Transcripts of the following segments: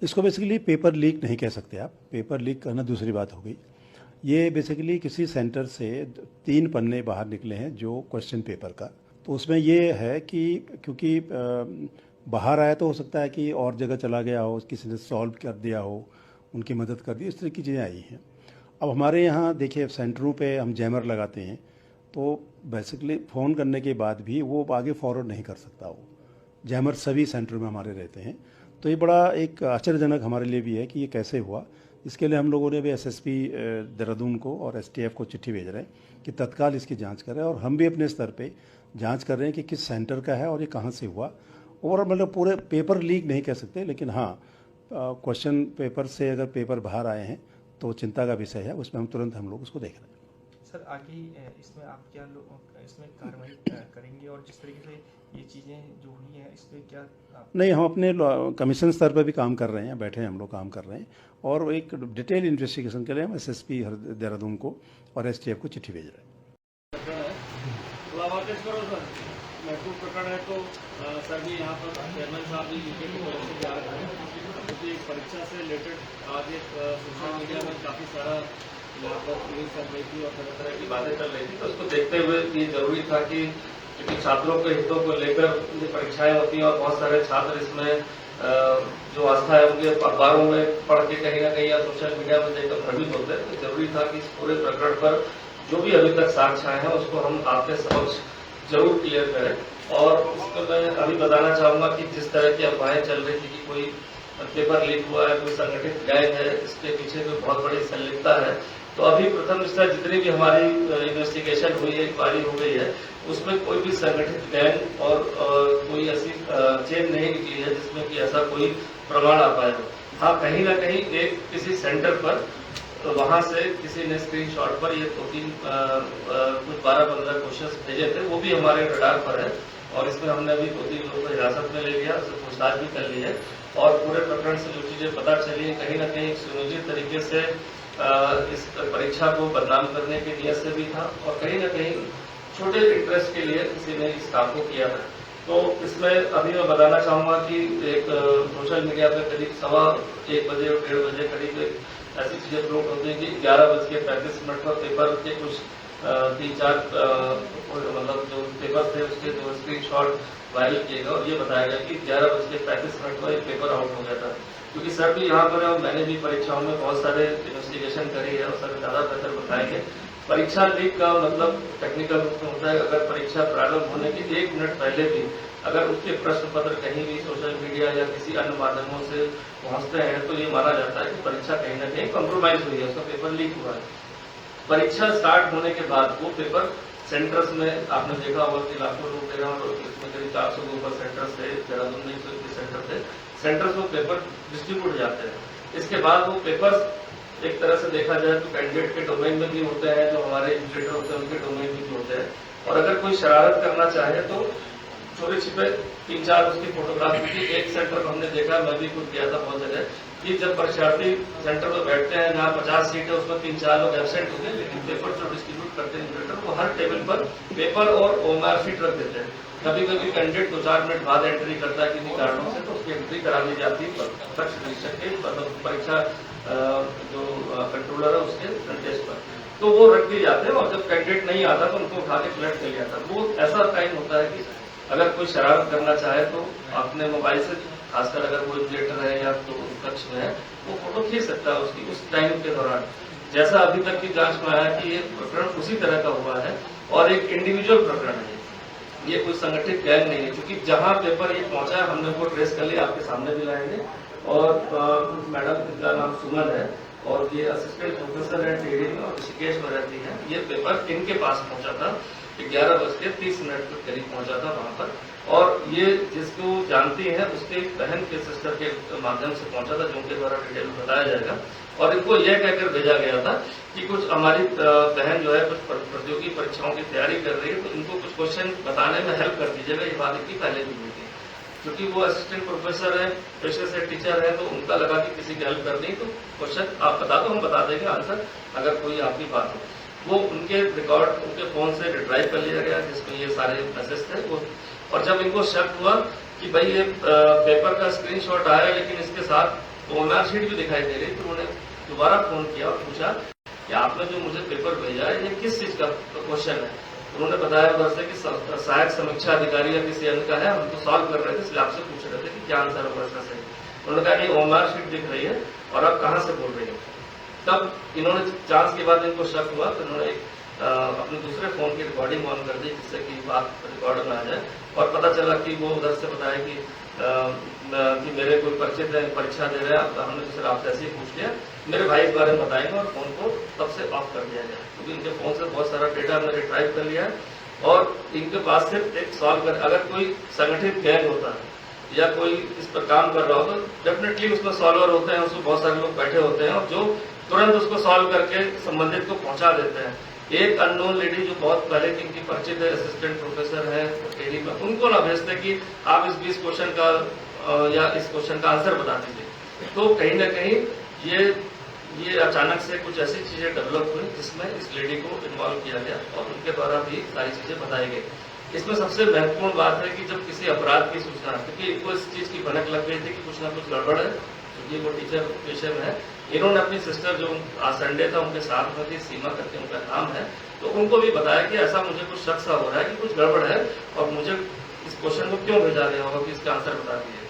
इसको basically paper leak नहीं कह सकते आप, पेपर लीक करना दूसरी बात हो गई। ये बेसिकली किसी सेंटर से 3 पन्ने बाहर निकले हैं जो क्वेश्चन पेपर का, तो उसमें ये है कि क्योंकि बाहर आया तो हो सकता है कि और जगह चला गया हो, किसी ने सॉल्व कर दिया हो, उनकी मदद कर दी, इस तरह की चीज़ें आई हैं। अब हमारे यहाँ देखिए सेंटरों पे हम जैमर लगाते हैं, तो बेसिकली फ़ोन करने के बाद भी वो आगे फॉरवर्ड नहीं कर सकता, वो जैमर सभी सेंटर में हमारे रहते हैं। तो ये बड़ा एक आश्चर्यजनक हमारे लिए भी है कि ये कैसे हुआ। इसके लिए हम लोगों ने भी एसएसपी देहरादून को और एसटीएफ को चिट्ठी भेज रहे हैं कि तत्काल इसकी जांच करें, और हम भी अपने स्तर पे जांच कर रहे हैं कि किस सेंटर का है और ये कहाँ से हुआ। और मतलब पूरे पेपर लीक नहीं कह सकते, लेकिन हाँ क्वेश्चन पेपर से अगर पेपर बाहर आए हैं तो चिंता का विषय है, उसमें हम तुरंत हम लोग उसको देख रहे हैं। सर आगे इसमें आप क्या इसमें कार्रवाई करेंगे, और जिस तरीके से ये चीज़ें जो हुई हैं इस पर क्या नहीं, हम अपने कमीशन स्तर पर भी काम कर रहे हैं, बैठे हैं हम लोग काम कर रहे हैं, और एक डिटेल इन्वेस्टिगेशन के लिए हम एसएसपी देहरादून को और एसटीएफ को चिट्ठी भेज रहे हैं। महत्वपूर्ण प्रकरण है, तो सर भी यहाँ पर चेयरमैन साहब भी यूके की तरफ से जा रहे हैं, क्योंकि परीक्षा से रिलेटेड आज एक सोशल मीडिया में काफ़ी सारा यहाँ पर न्यूज चल रही थी और तरह तरह की बातें चल रही थी। तो उसको देखते हुए ये जरूरी था कि क्योंकि छात्रों के हितों को लेकर ये परीक्षाएं होती हैं और बहुत सारे छात्र इसमें जो आस्था है उनके अखबारों में पढ़ के कहीं ना कहीं या सोशल मीडिया में देखकर भ्रमित होते हैं। तो जरूरी था कि इस पूरे प्रकरण पर जो भी अभी तक साक्ष्य आए हैं उसको हम आपके समक्ष जरूर क्लियर करें। और उसको मैं अभी बताना चाहूंगा कि जिस तरह की अफवाहें चल रही थी कि कोई पेपर लीक हुआ है, कोई संगठित गैंग है, इसके पीछे कोई बहुत बड़ी संलिप्तता है, तो अभी प्रथम स्तर जितनी भी हमारी इन्वेस्टिगेशन हुई है, इंक्वायरी हो गई है, उसमें कोई भी संगठित गैंग और कोई ऐसी चेन नहीं निकली है जिसमें कि ऐसा कोई प्रमाण आ पाए हो। हाँ, कहीं ना कहीं एक किसी सेंटर पर तो वहां से किसी ने स्क्रीनशॉट पर ये 2-3 कुछ 12-15 क्वेश्चंस भेजे थे, वो भी हमारे रडार पर है, और इसमें हमने अभी 2-3 लोगों को हिरासत में ले लिया, उससे पूछताछ भी कर ली है। और पूरे प्रकरण से जो चीजें पता चली है, कहीं ना कहीं सुनियोजित तरीके से इस परीक्षा को बदनाम करने की नियत से भी था, और कहीं ना कहीं छोटे इंटरेस्ट के लिए किसी ने इस काम को किया था। तो इसमें अभी मैं बताना चाहूंगा कि एक सोशल मीडिया पे करीब 1:15 बजे और 1:30 बजे करीब ऐसी चीजें फ्लोट होती है कि 11:35 पर पेपर के कुछ 3-4 मतलब जो पेपर थे उसके जो स्क्रीनशॉट वायरल किए गए, और ये बताया गया कि 11:35 पर एक पेपर आउट हो गया था। क्योंकि सर भी यहाँ पर है और मैंने भी परीक्षाओं में बहुत सारे इन्वेस्टिगेशन करी है, और सर ज्यादा बेहतर बताएंगे। परीक्षा लीक का मतलब टेक्निकल रूप में होता है, अगर परीक्षा प्रारंभ होने के 1 मिनट पहले भी अगर उसके प्रश्न पत्र कहीं भी सोशल मीडिया या किसी अन्य माध्यमों से पहुंचते हैं, तो ये माना जाता है कि परीक्षा कहीं ना कहीं कॉम्प्रोमाइज हुई है, उसका पेपर लीक हुआ है। परीक्षा स्टार्ट होने के बाद वो पेपर सेंटर्स में आपने देखा होगा कि लाखों लोग दे रहे हैं, और इसमें करीब 400 के ऊपर सेंटर्स थे, देहरादून में 121 सेंटर थे, सेंटर्स में पेपर डिस्ट्रीब्यूट जाते हैं। इसके बाद वो पेपर्स एक तरह से देखा जाए तो कैंडिडेट के डोमेन में भी होते हैं, जो हमारे एजुकेटर होते हैं उनके डोमेन में भी होते हैं, और अगर कोई शरारत करना चाहे तो छोटे छिपे 3-4 उसकी फोटोग्राफ की। एक सेंटर हमने देखा, मैं भी खुद गया था बहुत जगह, कि जब परीक्षार्थी सेंटर में बैठते हैं जहाँ 50 सीट है उसमें 3-4 लोग एबसेंट होते हैं, लेकिन पेपर जो डिस्ट्रीब्यूट करते हैं एजुकेटर वो हर टेबल पर पेपर और ओएमआर शीट रख देते हैं। कभी कभी कैंडिडेट 2-4 मिनट बाद एंट्री करता है किसी कारणों से, तो उसकी एंट्री करा ली जाती है प्रत्यक्ष निरीक्षक के मतलब परीक्षा जो कंट्रोलर है उसके टेस्ट पर, तो वो रख दिए जाते हैं, और जब कैंडिडेट नहीं आता तो उनको उठा के फ्लैट कर लिया जाता है। वो ऐसा टाइम होता है कि अगर कोई शरारत करना चाहे तो अपने मोबाइल से, खासकर अगर कोई प्लेटर है या तो कक्ष में है, वो फोटो खींच सकता है उसकी उस टाइम के दौरान। जैसा अभी तक की जांच में आया कि ये प्रकरण उसी तरह का हुआ है, और एक इंडिविजुअल प्रकरण है, ये कोई संगठित गैंग नहीं है। क्योंकि जहां पेपर ये पहुंचा है हमने वो ट्रेस कर लिया, आपके सामने भी लाएंगे। और मैडम का नाम सुमन है, और ये असिस्टेंट प्रोफेसर है टीडी में और ऋषिकेश में रहती है। ये पेपर इनके पास पहुंचा था 11:30 के करीब पहुंचा था वहां पर, और ये जिसको जानती है उसके बहन के सिस्टर के माध्यम से पहुंचा था, जो उनके द्वारा डिटेल बताया जाएगा। और इनको यह कहकर भेजा गया था कि कुछ हमारी बहन जो है कुछ प्रतियोगी परीक्षाओं की तैयारी कर रही है, तो इनको कुछ क्वेश्चन बताने में हेल्प कर दीजिएगा। ये बात इनकी पहले भी हुई थी, क्योंकि वो असिस्टेंट प्रोफेसर है, पेशे से टीचर है, तो उनका लगा कि किसी की हेल्प करनी, तो क्वेश्चन आप बता दो, हम बता देंगे आंसर अगर कोई आपकी बात हो। वो उनके रिकॉर्ड उनके फोन से रिट्राइव कर लिया गया जिसमें ये सारे मैसेज थे वो। और जब इनको शक हुआ कि भाई ये पेपर का स्क्रीनशॉट आया, लेकिन इसके साथ तो ओएमआर शीट भी दिखाई दे रही। तो उन्होंने दोबारा फोन किया और पूछा कि आपने जो मुझे पेपर भेजा है ये किस चीज का क्वेश्चन है। उन्होंने बताया उधर से कि सहायक समीक्षा अधिकारी या किसी अन्य का है, हम तो सॉल्व कर रहे थे इसलिए आपसे पूछ रहे थे कि क्या आंसर होगा इसका सही। उन्होंने कहा कि ओएमआर शीट दिख रही है और आप कहाँ से बोल रही हो। तब इन्होंने जांच के बाद इनको शक हुआ तो इन्होंने अपने दूसरे फोन की रिकॉर्डिंग ऑन कर दी जिससे कि बात रिकॉर्ड में आ जाए और पता चला कि वो उधर से बताया कि मेरे कोई परिचित है, परीक्षा दे रहे हैं, हमने दूसरे आपसे ऐसे ही पूछ लिया, मेरे भाई इस बारे में बताएंगे और फोन को तब से ऑफ कर दिया गया क्योंकि इनके फोन से बहुत सारा डेटा हमने रिट्राइव कर लिया है और इनके पास सिर्फ एक सॉल्व कर, अगर कोई संगठित गैंग होता है या कोई इस पर काम कर रहा हो तो डेफिनेटली उसमें सॉल्वर होते हैं, उसमें बहुत सारे लोग बैठे होते हैं और जो तुरंत उसको सॉल्व करके संबंधित को पहुंचा देते हैं। एक अननोन लेडी जो बहुत पहले की इनकी परिचित है, असिस्टेंट प्रोफेसर है टेरी में, उनको ना भेजते कि आप इस 20 क्वेश्चन का या इस क्वेश्चन का आंसर बता दीजिए। तो कहीं ना कहीं ये अचानक से कुछ ऐसी चीजें डेवलप हुई जिसमें इस लेडी को इन्वॉल्व किया गया और उनके द्वारा भी सारी चीजें बताई गई। इसमें सबसे महत्वपूर्ण बात है कि जब किसी अपराध की सूचना, क्योंकि इनको इस चीज की भनक लग गई थी कि कुछ ना कुछ गड़बड़ है, क्योंकि वो टीचर पेशे में है। इन्होंने अपनी सिस्टर जो आज संडे था उनके साथ में थी, सीमा करके उनका नाम है, तो उनको भी बताया कि ऐसा मुझे कुछ शक सा हो रहा है कि कुछ गड़बड़ है और मुझे इस क्वेश्चन को क्यों भेजा गया होगा कि इसका आंसर बता दीजिए।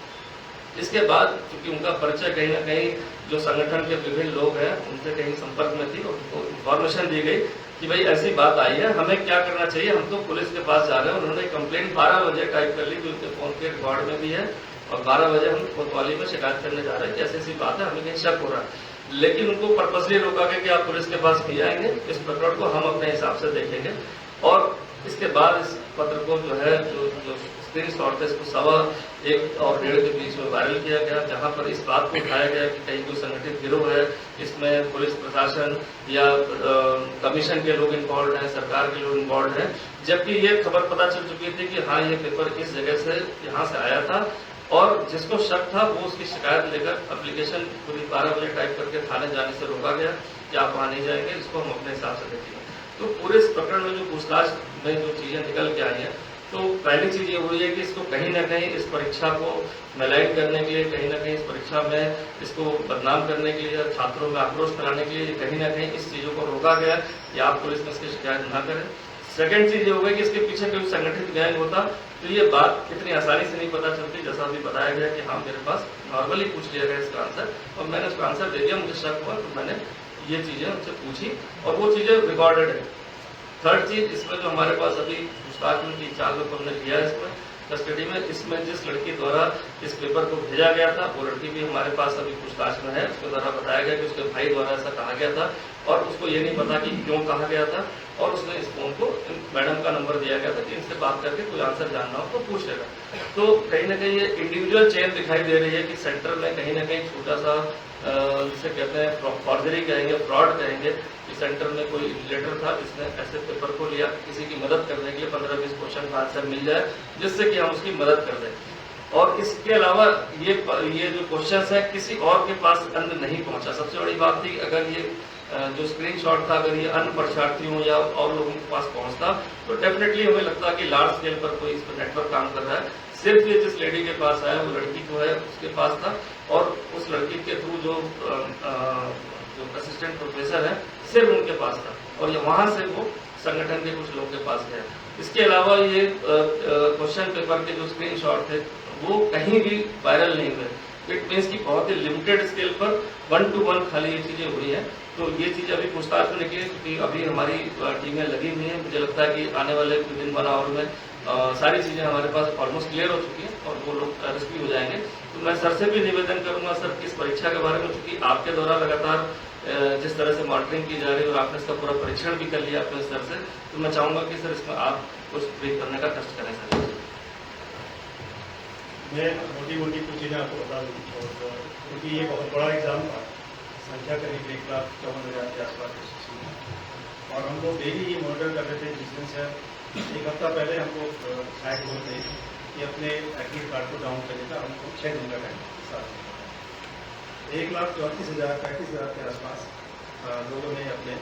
इसके बाद चूंकि उनका परिचय कहीं ना कहीं जो संगठन के विभिन्न लोग हैं उनसे कहीं संपर्क में थी और उनको इन्फॉर्मेशन दी गई कि भाई ऐसी बात आई है, हमें क्या करना चाहिए, हम तो पुलिस के पास जा रहे हैं। उन्होंने कंप्लेंट 12 बजे टाइप कर ली जो उनके फोन के रिकॉर्ड में भी है और 12 बजे हम कोतवाली में शिकायत करने जा रहे हैं कि ऐसी ऐसी बात है, हमें कहीं शक हो रहा है। लेकिन उनको पर्पसली रोका गया कि आप पुलिस के पास नहीं आएंगे, इस प्रकरण को हम अपने हिसाब से देखेंगे। और इसके बाद इस पत्र को जो है जो स्क्रीन शॉट थे इसको 1.25 और 1.5 के बीच में वायरल किया गया, जहां पर इस बात को उठाया गया कि कहीं कोई संगठित गिरोह है, इसमें पुलिस प्रशासन या कमीशन के लोग इन्वॉल्व हैं, सरकार के लोग इन्वॉल्व हैं। जबकि ये खबर पता चल चुकी थी कि हाँ ये पेपर इस जगह से यहाँ से आया था और जिसको शक था वो उसकी शिकायत लेकर एप्लीकेशन पूरी 12 बजे टाइप करके थाने जाने से रोका गया कि आप वहां नहीं जाएंगे, इसको हम अपने हिसाब से देखेंगे। तो पूरे इस प्रकरण में जो पूछताछ में जो चीजें निकल के आई हैं, तो पहली चीज ये हुई है कि इसको कहीं ना कहीं इस परीक्षा को मैलाइट करने के लिए, कहीं ना कहीं इस परीक्षा में इसको बदनाम करने के लिए, छात्रों में आक्रोश फैलाने के लिए कहीं ना कहीं इस चीजों को रोका गया कि आप पुलिस में इसकी शिकायत न करें। सेकंड चीज ये हो गई कि इसके पीछे कोई संगठित गैंग होता तो ये बात इतनी आसानी से नहीं पता चलती, जैसा अभी बताया गया कि हाँ मेरे पास नॉर्मली पूछ लिया गया इसका आंसर और मैंने उसका आंसर दे दिया, मुझे शक हुआ तो मैंने ये चीजें उनसे पूछी और वो चीजें रिकॉर्डेड है। थर्ड चीज इसमें जो हमारे पास अभी पूछताछ में 3-4 लोग हमने लिया है इसमें कस्टडी में, इसमें जिस लड़की द्वारा इस पेपर को भेजा गया था वो लड़की भी हमारे पास अभी पूछताछ में है। उसके द्वारा बताया गया कि उसके भाई द्वारा ऐसा कहा गया था और उसको ये नहीं पता कि क्यों कहा गया था और उसने इस फोन को मैडम का नंबर दिया गया था कि इनसे बात करके कोई आंसर जानना हो तो पूछ लेगा। तो कहीं ना कहीं ये इंडिविजुअल चेन दिखाई दे रही है कि सेंटर में कहीं ना कहीं छोटा सा जिसे कहते हैं फॉर्जरी कहेंगे, फ्रॉड कहेंगे, कि सेंटर में कोई लेटर था जिसने ऐसे पेपर को लिया किसी की मदद करने के लिए 15-20 क्वेश्चन का आंसर मिल जाए जिससे कि हम उसकी मदद कर दें। और इसके अलावा ये जो क्वेश्चन है किसी और के पास अन्य नहीं पहुंचा। सबसे बड़ी बात थी अगर ये जो स्क्रीनशॉट था अगर ये अन्य परीक्षार्थियों या और लोगों के पास पहुंचता तो डेफिनेटली हमें लगता कि लार्ज स्केल पर कोई इस पर नेटवर्क काम कर रहा है। सिर्फ ये जिस लेडी के पास आया वो लड़की जो है उसके पास था और उस लड़की के थ्रू जो असिस्टेंट प्रोफेसर है सिर्फ उनके पास था और वहां से वो संगठन के कुछ लोगों के पास गया। इसके अलावा ये क्वेश्चन पेपर के जो स्क्रीनशॉट थे वो कहीं भी वायरल नहीं हुए। इट मीन्स की बहुत ही लिमिटेड स्केल पर 1-to-1 खाली ये चीजें हुई हैं। तो ये चीज अभी पूछताछ में निकली क्योंकि अभी हमारी टीमें लगी हुई हैं। मुझे लगता है कि आने वाले विदिन 1 आवर में सारी चीजें हमारे पास ऑलमोस्ट क्लियर हो चुकी हैं और वो लोग अरेस्ट भी हो जाएंगे। तो मैं सर से भी निवेदन करूंगा सर इस परीक्षा के बारे में, क्योंकि आपके द्वारा लगातार जिस तरह से मॉनिटरिंग की जा रही है और आपने इसका पूरा परीक्षण भी कर लिया अपने स्तर से, तो मैं चाहूंगा कि सर इसमें आप कुछ ब्रीफ करने का कष्ट करें सर। मैं मोटी कुछ चीज़ें आपको बता दूँ और क्योंकि ये बहुत बड़ा एग्जाम था, संख्या करीब 1,54,000 के आसपास और हम लोग डेली ये मॉनिटर कर रहे थे। जिस दिन से 1 हफ्ता पहले हमको शायद बोलते कि अपने एडमिट कार्ड को डाउन करने का हमको 6 दिन का टाइम साथ 1,34,000 के आसपास लोगों ने अपने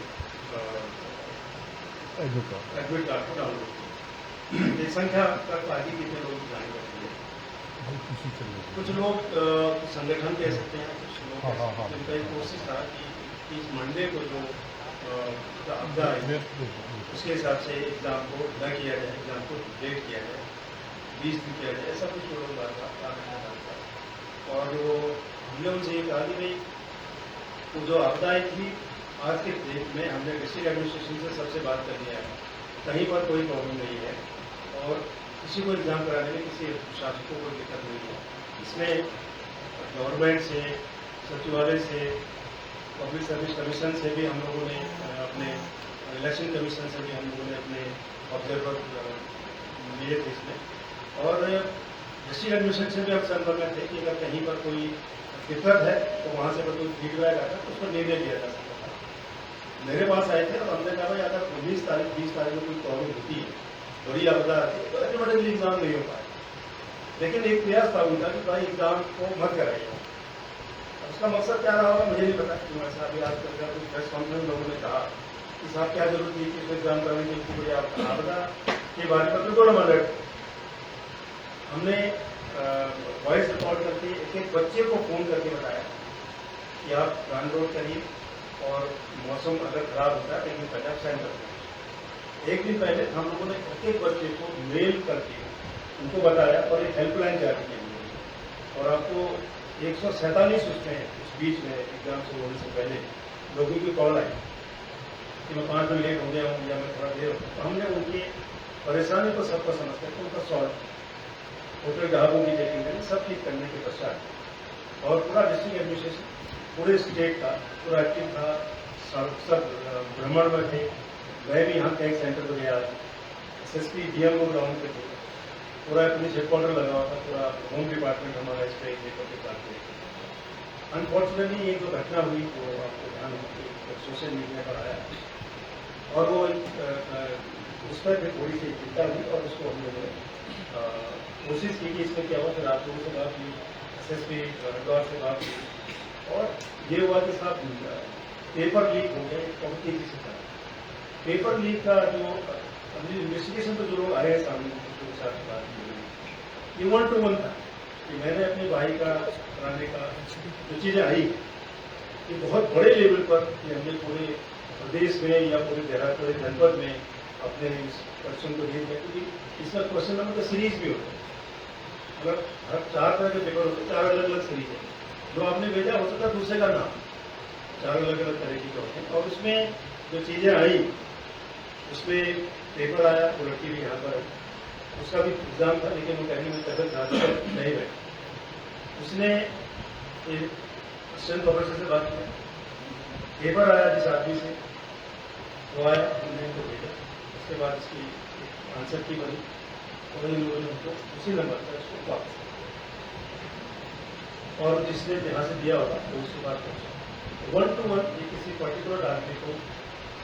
एडमिट कार्ड को डाउनलोड किया। ये संख्या तक आगे कितने लोग जाने करती है कुछ लोग संगठन कह सकते हैं, कुछ लोग कह सकते हैं। उनका एक कोशिश था कि इस मंडे को जो आपदा आई उसके हिसाब से एग्ज़ाम को न किया जाए, एग्ज़ाम को लेट किया जाए, 20 दिन किया जाए, ऐसा कुछ लोग बात था। और वो हमने उनसे ये कहा कि भाई वो जो आपदा आई थी आज के डेट में हमने डिस्ट्रिक्ट एडमिनिस्ट्रेशन से सबसे बात कर लिया है, कहीं पर कोई प्रॉब्लम नहीं है और किसी को एग्ज़ाम कराने में किसी शासक को कोई दिक्कत नहीं है। इसमें गवर्नमेंट से, सचिवालय से, पब्लिक सर्विस कमीशन से भी हम लोगों ने अपने इलेक्शन कमीशन से भी हम लोगों ने अपने ऑब्जर्वर लिए थे इसमें, और डिस्ट्रिक्ट एडमिनिस्ट्रेशन से भी हम संपर्क में थे कि अगर कहीं पर कोई दिक्कत है तो वहाँ से अगर कोई फीडबैक आता तो उस पर निर्णय लिया जा सकता था। मेरे पास आए थे और हमने कहा भाई अगर 19 तारीख 20 तारीख में कोई प्रॉब्लम होती है, बड़ी आपदा आती है, तो ऑटोमेटिकली एग्जाम नहीं हो पाए। लेकिन एक प्रयास था उनका कि भाई एग्जाम को मत कराइए। उसका मकसद क्या रहा होगा मुझे नहीं पता, क्यों ऐसा अभी आज कुछ प्रेस कॉन्फ्रेंस लोगों ने कहा कि साहब क्या जरूरत थी कि इसमें एग्जाम कराने की, इतनी बड़ी आपदा के बारे में तो अलर्ट। हमने वॉइस रिकॉर्ड करके एक एक बच्चे को फ़ोन करके बताया कि आप प्लान रोड करिए और मौसम अगर खराब होता है लेकिन पहले आप साइन करते हैं। एक दिन पहले हम लोगों ने एक एक बच्चे को मेल करके उनको बताया और एक हेल्पलाइन जारी की और आपको 147 उसमें उस बीच में एग्जाम से होने से पहले लोगों की कॉल आई कि मैं 5 मिनट लेट हो गया हूँ या मैं थोड़ा देर हो गया। तो हमने उनकी परेशानी को सबको समझ करके उनका सॉल्व होटल ग्राहकों की चेकिंग करें, सब ठीक करने के पश्चात और पूरा डिस्ट्रिक्ट एडमिनिस्ट्रेशन पूरे स्टेट का पूरा एक्टिव था, सब भ्रमण में थे। मैं भी यहाँ कैंप सेंटर पर गया, SSP DMO ग्राउंड पे थे, पूरा पुलिस हेडक्वार्टर लगा हुआ था, पूरा होम डिपार्टमेंट हमारा इस पर के साथ थे। अनफॉर्चुनेटली ये जो घटना हुई वो आपको ध्यान सोशल मीडिया पर आया और वो उस पर भी थोड़ी सी चिंता हुई और उसको हम लोगों ने कोशिश की कि इसमें क्या हुआ। फिर आप लोगों से बात की, SSP हरिद्वार से बात की और ये हुआ कि साहब पेपर लीक हो गया बहुत तेजी से था। पेपर लीक का जो अभी इन्वेस्टिगेशन पर जो लोग आए हैं सामने उनके साथ बात की, ये 1 to 1 था कि मैंने अपने भाई का कराने का जो चीज़ें आई ये बहुत बड़े लेवल पर कि हमने पूरे प्रदेश में या पूरे पूरे जनपद में अपने इस क्वेश्चन को भेज दिया, क्योंकि इसमें क्वेश्चन नंबर का सीरीज भी होता है। अगर हर 4 तरह के पेपर होते हैं, 4 अलग अलग सीरीज है, जो आपने भेजा हो सकता है दूसरे का नाम, 4 अलग अलग तरीके के होते हैं। और उसमें जो चीज़ें आई उसमें पेपर आया, वो लड़की भी यहाँ पर है, उसका भी एग्जाम था लेकिन वो कहीं में तबियत खराब नहीं बैठी। उसने असिस्टेंट प्रोफेसर से बात किया, पेपर आया जिस आदमी से वो आया, हमने उनको भेजा, उसके बाद इसकी आंसर की बनी और इन लोगों ने उनको उसी नंबर पर उसको वापस और जिसने यहाँ से दिया होगा तो उसके बाद 1 to 1 ये किसी पर्टिकुलर आदमी को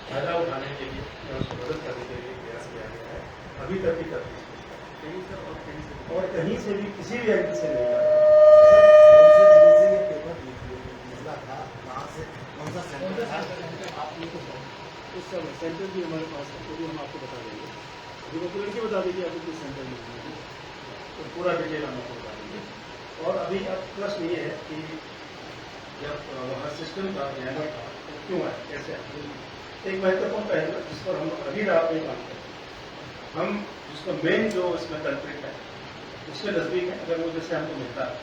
फायदा उठाने के लिए या उसको मदद करने के लिए प्रयास किया गया है। अभी तक की तफ्तीश और कहीं से भी किसी भी एंगल से नहीं आया। उस समय सेंटर भी हमारे पास है, तो भी हम आपको बता देंगे। अभी वो लड़की बता देगी आपको किस सेंटर में तो पूरा डिटेल हम आपको बता देंगे। और अभी अब प्रश्न ये है कि जब वहाँ सिस्टम था, जैमर था, तो क्यों आया, कैसे आया? एक महत्वपूर्ण पहलू जिस पर हम अभी रात में काम करते हैं, हम जिसका मेन जो इसमें कल्प्रिट है उसके नज़दीक है, अगर वो जैसे हमको मिलता है,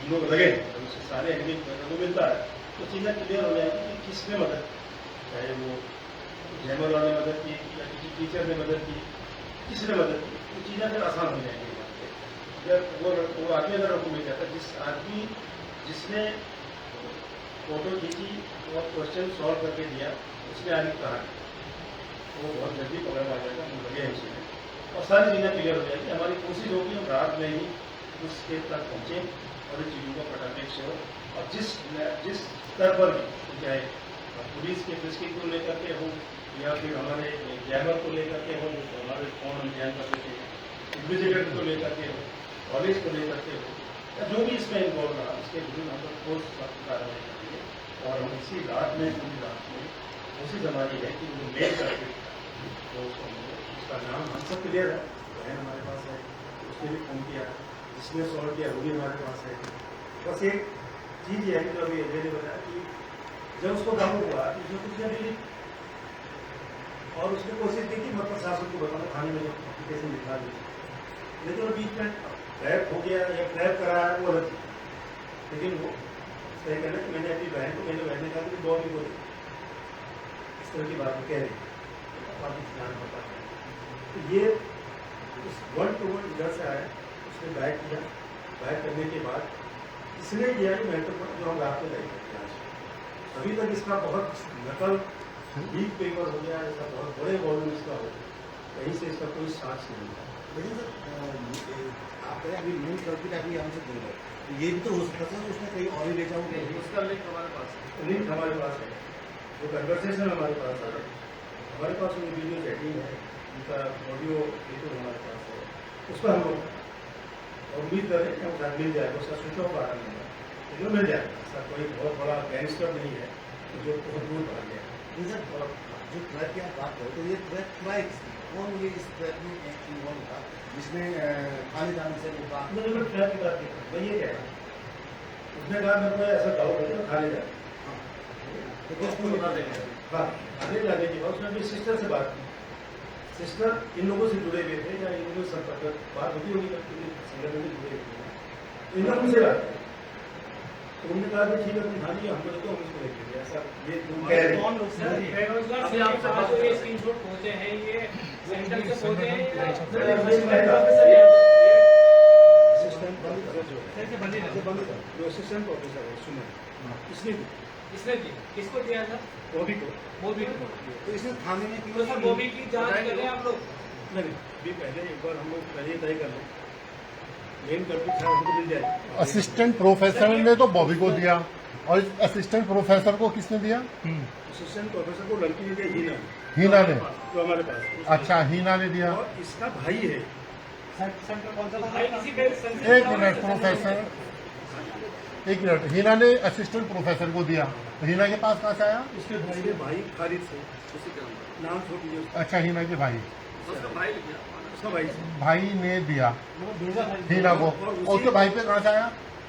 हम लोग लगे तो उससे सारे एग्रीमेंट को मिलता है तो चीज़ें क्लियर हो जाएगी कि किसने मदद, चाहे वो जैमर वाले मदद की या किसी टीचर ने मदद की, किसने मदद की, तो चीज़ें फिर आसान हो जाएंगी। जब वो आदमी अगर आपको मिल जाता है, जिस आदमी जिसने फोटो खींची और क्वेश्चन सॉल्व करके दिया, उसने आगे कहा वो बहुत जल्दी पकड़ आ जाएगा, हम लगे हैं उसमें और सारी चीज़ें क्लियर हो जाएगी। हमारी कोशिश होगी हम रात में ही उस स्टेप तक पहुँचे और इन चीज़ों को पटाने से हो। और जिस स्तर पर भी, चाहे पुलिस के प्रेस्क्रिप्ट को लेकर के हो या फिर हमारे जैमर को लेकर के हो, तो हमारे फोन हम जैम कर देते हैं, इन्वेस्टिगेटर को लेकर के हो, कॉलेज को लेकर के हो, या जो भी इसमें इन्वॉल्व रहा उसके विरुद्ध हम लोग ठोस कार्रवाई करेंगे। और हम इसी रात में पूरी रात में कोशिश हमारी है कि जो मेल करके तो उसका नाम हम सब क्लियर है, बहन हमारे पास है, उसने भी फोन किया, इसमें सॉल्व किया वो भी हमारे पास है। बस एक चीज़ ये है कि जो अभी अजय ने बताया कि जब उसको काम हुआ तो उसने कुछ नहीं और उसने कोशिश की कि मैं प्रशासन को बताऊँ थाने में एप्लीकेशन लिखा दी, लेकिन वो बीच में ट्रैप हो गया या ट्रैप कराया वो अलग चीज़। लेकिन वो सही कहना कि मैंने अपनी बहन को मैंने बहन ने कहा कि बहुत ही बोली इस तरह की बात कह रही काफ़ी ध्यान पता है। तो ये उस 1-to-1 इधर से आया, उसने बैक किया, बैक करने के बाद इसलिए किया कि महत्वपूर्ण जो हम रात में नहीं करते आज अभी तक इसका बहुत नकल लीक पेपर हो गया, इसका बहुत बड़े वॉल्यूम इसका हो गया, कहीं से इसका कोई साक्ष्य नहीं है। लेकिन सर आप अभी मेन कल्पित अभी हमसे बोल रहे तो ये भी तो हो सकता है उसने कहीं और ही ले जाओगे। उसका लिंक हमारे पास है। लिंक हमारे पास है, जो कन्वर्सेशन हमारे पास है, हमारे पास उनकी वीडियो चैटिंग है, उनका ऑडियो वीडियो हमारे पास है, उस पर हम लोग उम्मीद करें कि हम मिल जाएगा। उसका स्विच ऑफ आ रहा है लेकिन मिल जाएगा। ऐसा कोई बहुत बड़ा गैंगस्टर नहीं है जो बहुत दूर बढ़ गया। सर जो ट्रैप की आप बात करें तो ये ट्रैप ट्राइक कौन ये इस ट्रैप में इन्वॉल्व था जिसमें खाली जाने से रोका? मैंने तो ट्रैप की बात की, मैं ये कह रहा हूँ उसने कहा मेरे को ऐसा डाउट है कि खाली जाए तो किसको बता देंगे? हाँ खाली जाने के बाद उसने अपनी सिस्टर से बात की। सिस्टर इन लोगों से जुड़े हुए थे या इन लोगों से संपर्क बात होती होगी संगठन में जुड़े हुए थे, इन लोगों से बात की। तो उन्होंने कहा कि ठीक है तुम खाली हमको तो हम इसको देखेंगे ऐसा ये तुम कह रहे कौन लोग सर बेरोजगार से आपके पास जो ये स्क्रीनशॉट पहुंचे हैं ये सेंटर से पहुंचे हैं या जो असिस्टेंट प्रोफेसर है सुनो इसने इसने दी किसको दिया था? बॉबी को बॉबी को। तो इसने थाने में तो सर बॉबी की जांच करें आप लोग। नहीं भी पहले एक बार हम लोग पहले तय कर लें मेन करके था हमको मिल जाएगी। असिस्टेंट प्रोफेसर ने तो बॉबी को दिया और असिस्टेंट प्रोफेसर को किसने दिया? असिस्टेंट प्रोफेसर को लड़की ने दिया हीना ने। जो हमारे पास अच्छा हीना ने दिया। और इसका भाई है सेंटर कौन सा था? भाई किसी पे एक मिनट प्रोफेसर, एक मिनट। हीना ने असिस्टेंट प्रोफेसर को दिया, हीना के पास कहाँ से आया? उसके भाई ने भाई खालिद से नाम छोड़ दीजिए अच्छा हीना के भाई, उसका भाई भाई ने दिया हीना को और उसके भाई पे कहाँ से आया?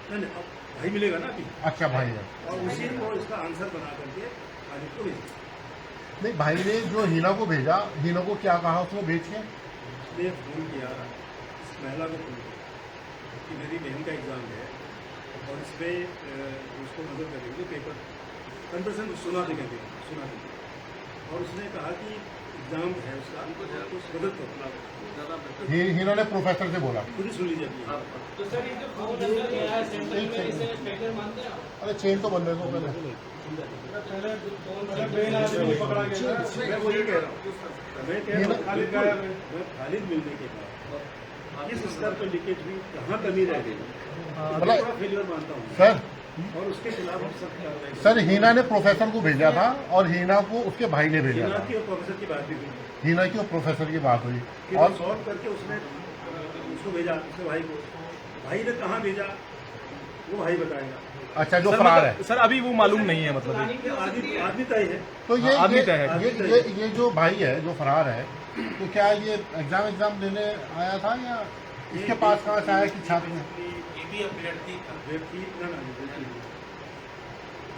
नहीं नहीं अब भाई मिलेगा ना अभी अच्छा भाई है। और उसी को इसका आंसर बना करके खालिद को भेज नहीं भाई ने जो हीना को भेजा, हीना को क्या कहा उसने भेज के? इसलिए फोन किया इस महिला को फोन किया कि मेरी बहन का एग्ज़ाम है और इस पर उसको मदद करेंगे पेपर 10% सुना देंगे और उसने कहा कि एग्ज़ाम है उसका कुछ मदद करो। हीना ने प्रोफेसर से बोला। खुद ही सुन लीजिए अपनी। तो सर ये जो फोन अंदर गया है सेंटर में इसे स्पेक्टर मानते हैं आप? अरे चेन तो बंद है तो पहले मैं वही कह रहा हूँ मैं कह रहा हूँ खालिद मिलने के बाद किस स्तर पर लीकेज हुई, कहाँ कमी रह गई, मतलब फेलियर मानता हूँ सर और उसके खिलाफ हम सब कार्रवाई करेंगे। सर हीना ने प्रोफेसर को भेजा था और हीना को उसके भाई ने भेजा हीना था। की और प्रोफेसर की बात भी हुई हीना की और प्रोफेसर की बात हुई फिर और सॉल्व करके उसने उसको भेजा उसके भाई को, भाई ने कहाँ भेजा वो भाई बताएगा। अच्छा जो फरार है सर अभी वो मालूम नहीं है मतलब आदमी तय है। तो आदमी तय है। ये जो भाई है जो फरार है तो क्या ये एग्जाम देने आया था या इसके पास कहाँ से आया कि छात्र ने?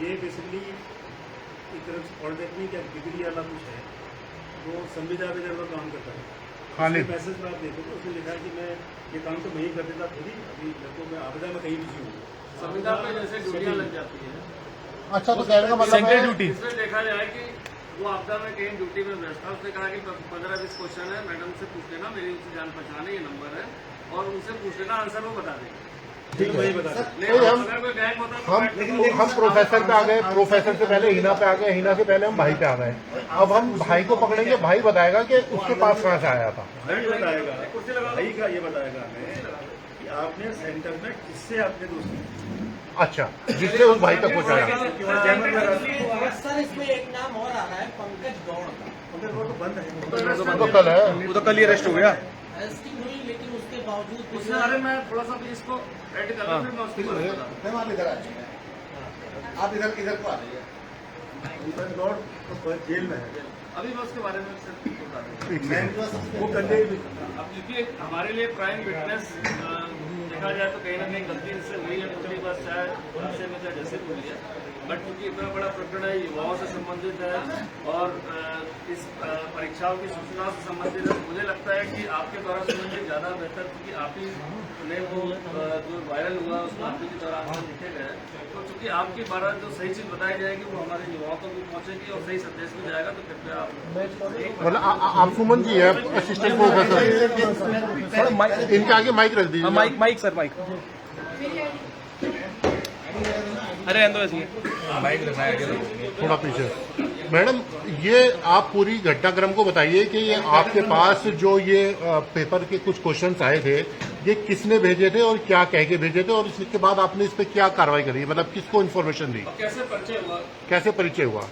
ये बेसिकली एक तरह से पॉलिटेक्निक या डिग्री वाला कुछ है वो संविदा में जब काम करता है। खालिद मैसेज में आप देखो तो उसने लिखा है कि मैं ये काम तो नहीं कर देता खुद ही, अभी लड़कों में आपदा में कहीं बिजी हूँ। संविदा पे जैसे ड्यूटियां लग जाती है, अच्छा तो कहने का मतलब सेंट्रल है ड्यूटी इसमें देखा जाए कि वो आपदा में कहीं ड्यूटी में व्यस्त था। उसने कहा कि 15-20 क्वेश्चन है, मैडम से पूछ लेना, मेरी उनसे जान पहचान है, ये नंबर है और उनसे पूछ लेना, आंसर वो बता देंगे। ठीक है। वही बता दें। लेकिन हम- अगर कोई गैंग होता तो हम प्रोफेसर पे आ गए, प्रोफेसर से पहले हीना पे आ गए, हीना से पहले हम भाई पे आ गए। अब हम भाई को पकड़ेंगे, भाई बताएगा कि उसके पास कहाँ से आया था। भाई बताएगा, भाई का ये बताएगा हमें कि आपने सेंटर में किससे आपने दोस्ती की। अच्छा जिससे उस भाई तक पहुँचाया। सर इसमें एक नाम और आ रहा है पंकज गौड़ का। मगर वो तो बंद है। तो कल है वो तो कल ही अरेस्ट हो गया। अरेस्टिंग हुई लेकिन उसके बावजूद उसने अरे मैं थोड़ा सा भी इसको ऐड कर लूं, फिर मैं उसको बताता हूं। मैम आप इधर आ जाइए, आप इधर को आ जाइए। पंकज गौड़ तो जेल में है। अभी मैं उसके बारे में सिर्फ बता दूं। वो कंडे अब देखिए हमारे लिए प्राइम विटनेस देखा जाए तो कहीं ना कहीं गलती से हुई है, पिछली बार शायद उनसे में जैसे भूल गया, बट क्योंकि इतना बड़ा प्रकरण है, युवाओं से संबंधित है और इस परीक्षाओं की सूचना से संबंधित है, मुझे लगता है कि आपके द्वारा सुनेंगे ज़्यादा बेहतर, क्योंकि आप ही ने वो जो वायरल हुआ उसको आप ही के दौरान लिखे गए, तो चूँकि आपके द्वारा जो सही चीज़ बताई जाएगी वो हमारे युवाओं को भी पहुँचेगी और सही संदेश में जाएगा, तो कृपया आप मतलब आप सुमन जी है असिस्टेंट प्रोफेसर, इनके आगे माइक रख दीजिए। Mic mic sir mic. अरे अंदर ऐसे माइक रखना है थोड़ा पीछे। मैडम ये आप पूरी घटनाक्रम को बताइए कि ये आपके पास जो ये पेपर के कुछ क्वेश्चंस आए थे, ये किसने भेजे थे और क्या कह के भेजे थे, और इसके बाद आपने इस पे क्या कार्रवाई करी, मतलब किसको इन्फॉर्मेशन दी, कैसे परिचय हुआ? कैसे परिचय हुआ?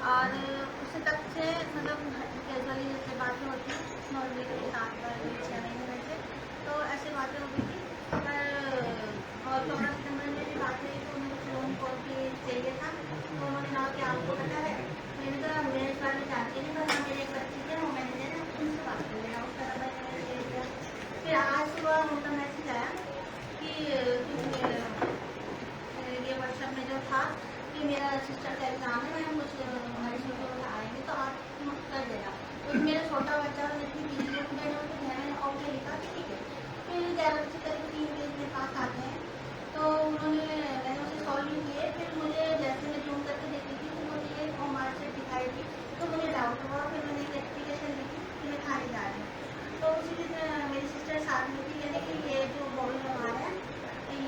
और उससे तक से मतलब कैजुअली जैसे बातें होती हैं नॉर्मली कभी 7 बार 6 महीने में से, तो ऐसे बातें हो गई थी। और 15 सितंबर में भी बात हुई तो उन्हें कुछ लोन कॉल की चाहिए था, तो उन्होंने कहा कि आपको पता है, मैंने कहा मैं इस बारे में जानती नहीं, पर मेरे एक बच्ची थे वो मैनेजर है उनसे बात कर लेना, उसका नंबर मैंने दे दिया। फिर आज सुबह उनका मैसेज आया कि ये व्हाट्सएप में जो था कि मेरा सिस्टर का एग्जाम है, मैं कुछ हमारे स्कूल आएंगे तो आप कर देना। तो मेरा छोटा बच्चा जितनी बीच में मैंने ओके लिखा कि ठीक है। फिर 11 बजे करीब 3 बजे मेरे पास आते हैं, तो मैंने उसे सॉल्व भी किए। फिर मुझे जैसे मैं जूम करके देखी थी तो मुझे ये होम मार्कशीट दिखाई थी, तो मुझे डाउट हुआ। फिर मैंने एक एप्लीकेशन लिखी कि मैं खाने जा रही हूँ, तो उसी दिन मेरी सिस्टर साथ में थी, यानी कि ये जो बॉबी हमारे हैं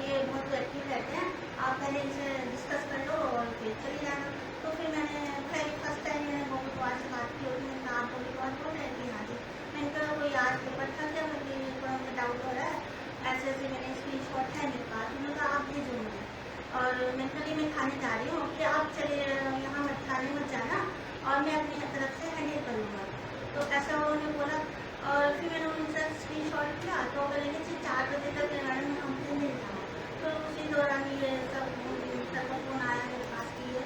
ये बहुत एक्टिव रहते हैं, आप पहले इनसे डिस्कस कर लो और फिर चली जाना। तो फिर मैंने फर्स्ट टाइम मैंने बॉबी कुमार से बात की, उसने कहा आप बॉबी कुमार बोल रहे थे? हाँ जी। मैंने कहा कोई आज पेपर था क्या, मुझे थोड़ा मुझे डाउट हो रहा है, ऐसे ऐसे मैंने स्क्रीन शॉट है मेरे पास। उन्होंने कहा आप भेजो मुझे, और मैंने कहा कि मैं खाने जा रही हूँ कि आप चले यहाँ मत खाने मत जाना और मैं अपनी तरफ से हैंडल कर लूँगा। तो ऐसा उन्होंने बोला, और फिर मैंने उनसे स्क्रीन शॉट किया, तो अगर इन्हें से 4 बजे तक मैडम हमसे मिल जाना। तो उसी दौरान ये सब फोन आया मेरे पास की है,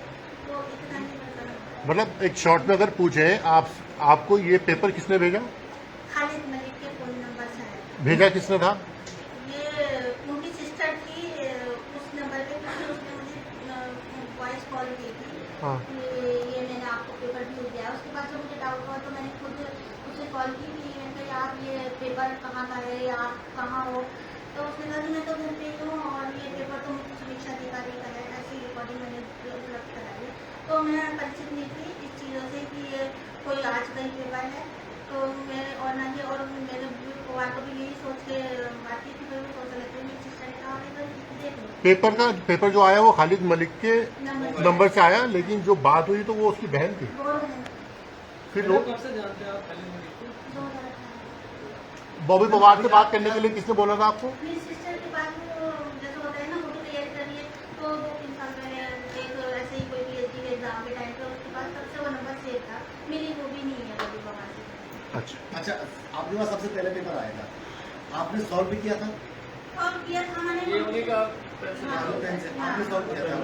तो इतना ही पता। मतलब एक शॉर्ट में अगर पूछे आपको ये पेपर किसने भेजा? खालिद मलिक के फोन नंबर से है। भेजा किसने था? ये उनकी सिस्टर थी, उस नंबर पे क्योंकि उसने मुझे वॉइस कॉल की थी। हाँ। ये मैंने आपको पेपर भेज दिया। उसके बाद जब मुझे डाउट हुआ तो मैंने खुद उसे कॉल की कि मैंने कहा आप ये पेपर कहाँ का है या आप कहाँ हो, तो उसने कहा कि मैं तो घर पे ही हूँ और ये पेपर तो मुझे समीक्षा अधिकारी का है, ऐसी रिकॉर्डिंग मैंने उपलब्ध कराई। तो मैं परिचित नहीं थी इस चीज़ों से कि ये कोई आज का ही पेपर है, तो मैं और ना ही और मेरे कुमार को भी यही सोच के बात की थी, मैं सोच रही थी मेरी सिस्टर ने कहा देख लो। पेपर जो आया वो खालिद मलिक के नंबर से आया, लेकिन जो बात हुई तो वो उसकी बहन थी। फिर लोग कब से जानते हैं आप खालिद मलिक को? बॉबी पवार से बात करने के लिए किसने बोला था आपको? मेरी सिस्टर के पास वो जैसे होता है ना, फोटो तैयारी कर रही है, तो 2-3 साल पहले एक ऐसे ही कोई PhD के एग्जाम के टाइम पे उसके पास तब से वो नंबर सेव था, मेरी वो भी नहीं है बॉबी पवार से। अच्छा, आपके पास सबसे पहले पेपर आएगा, आपने सॉल्व भी किया था? और किया था मैंने, ये उन्हीं का आपने सॉल्व किया था।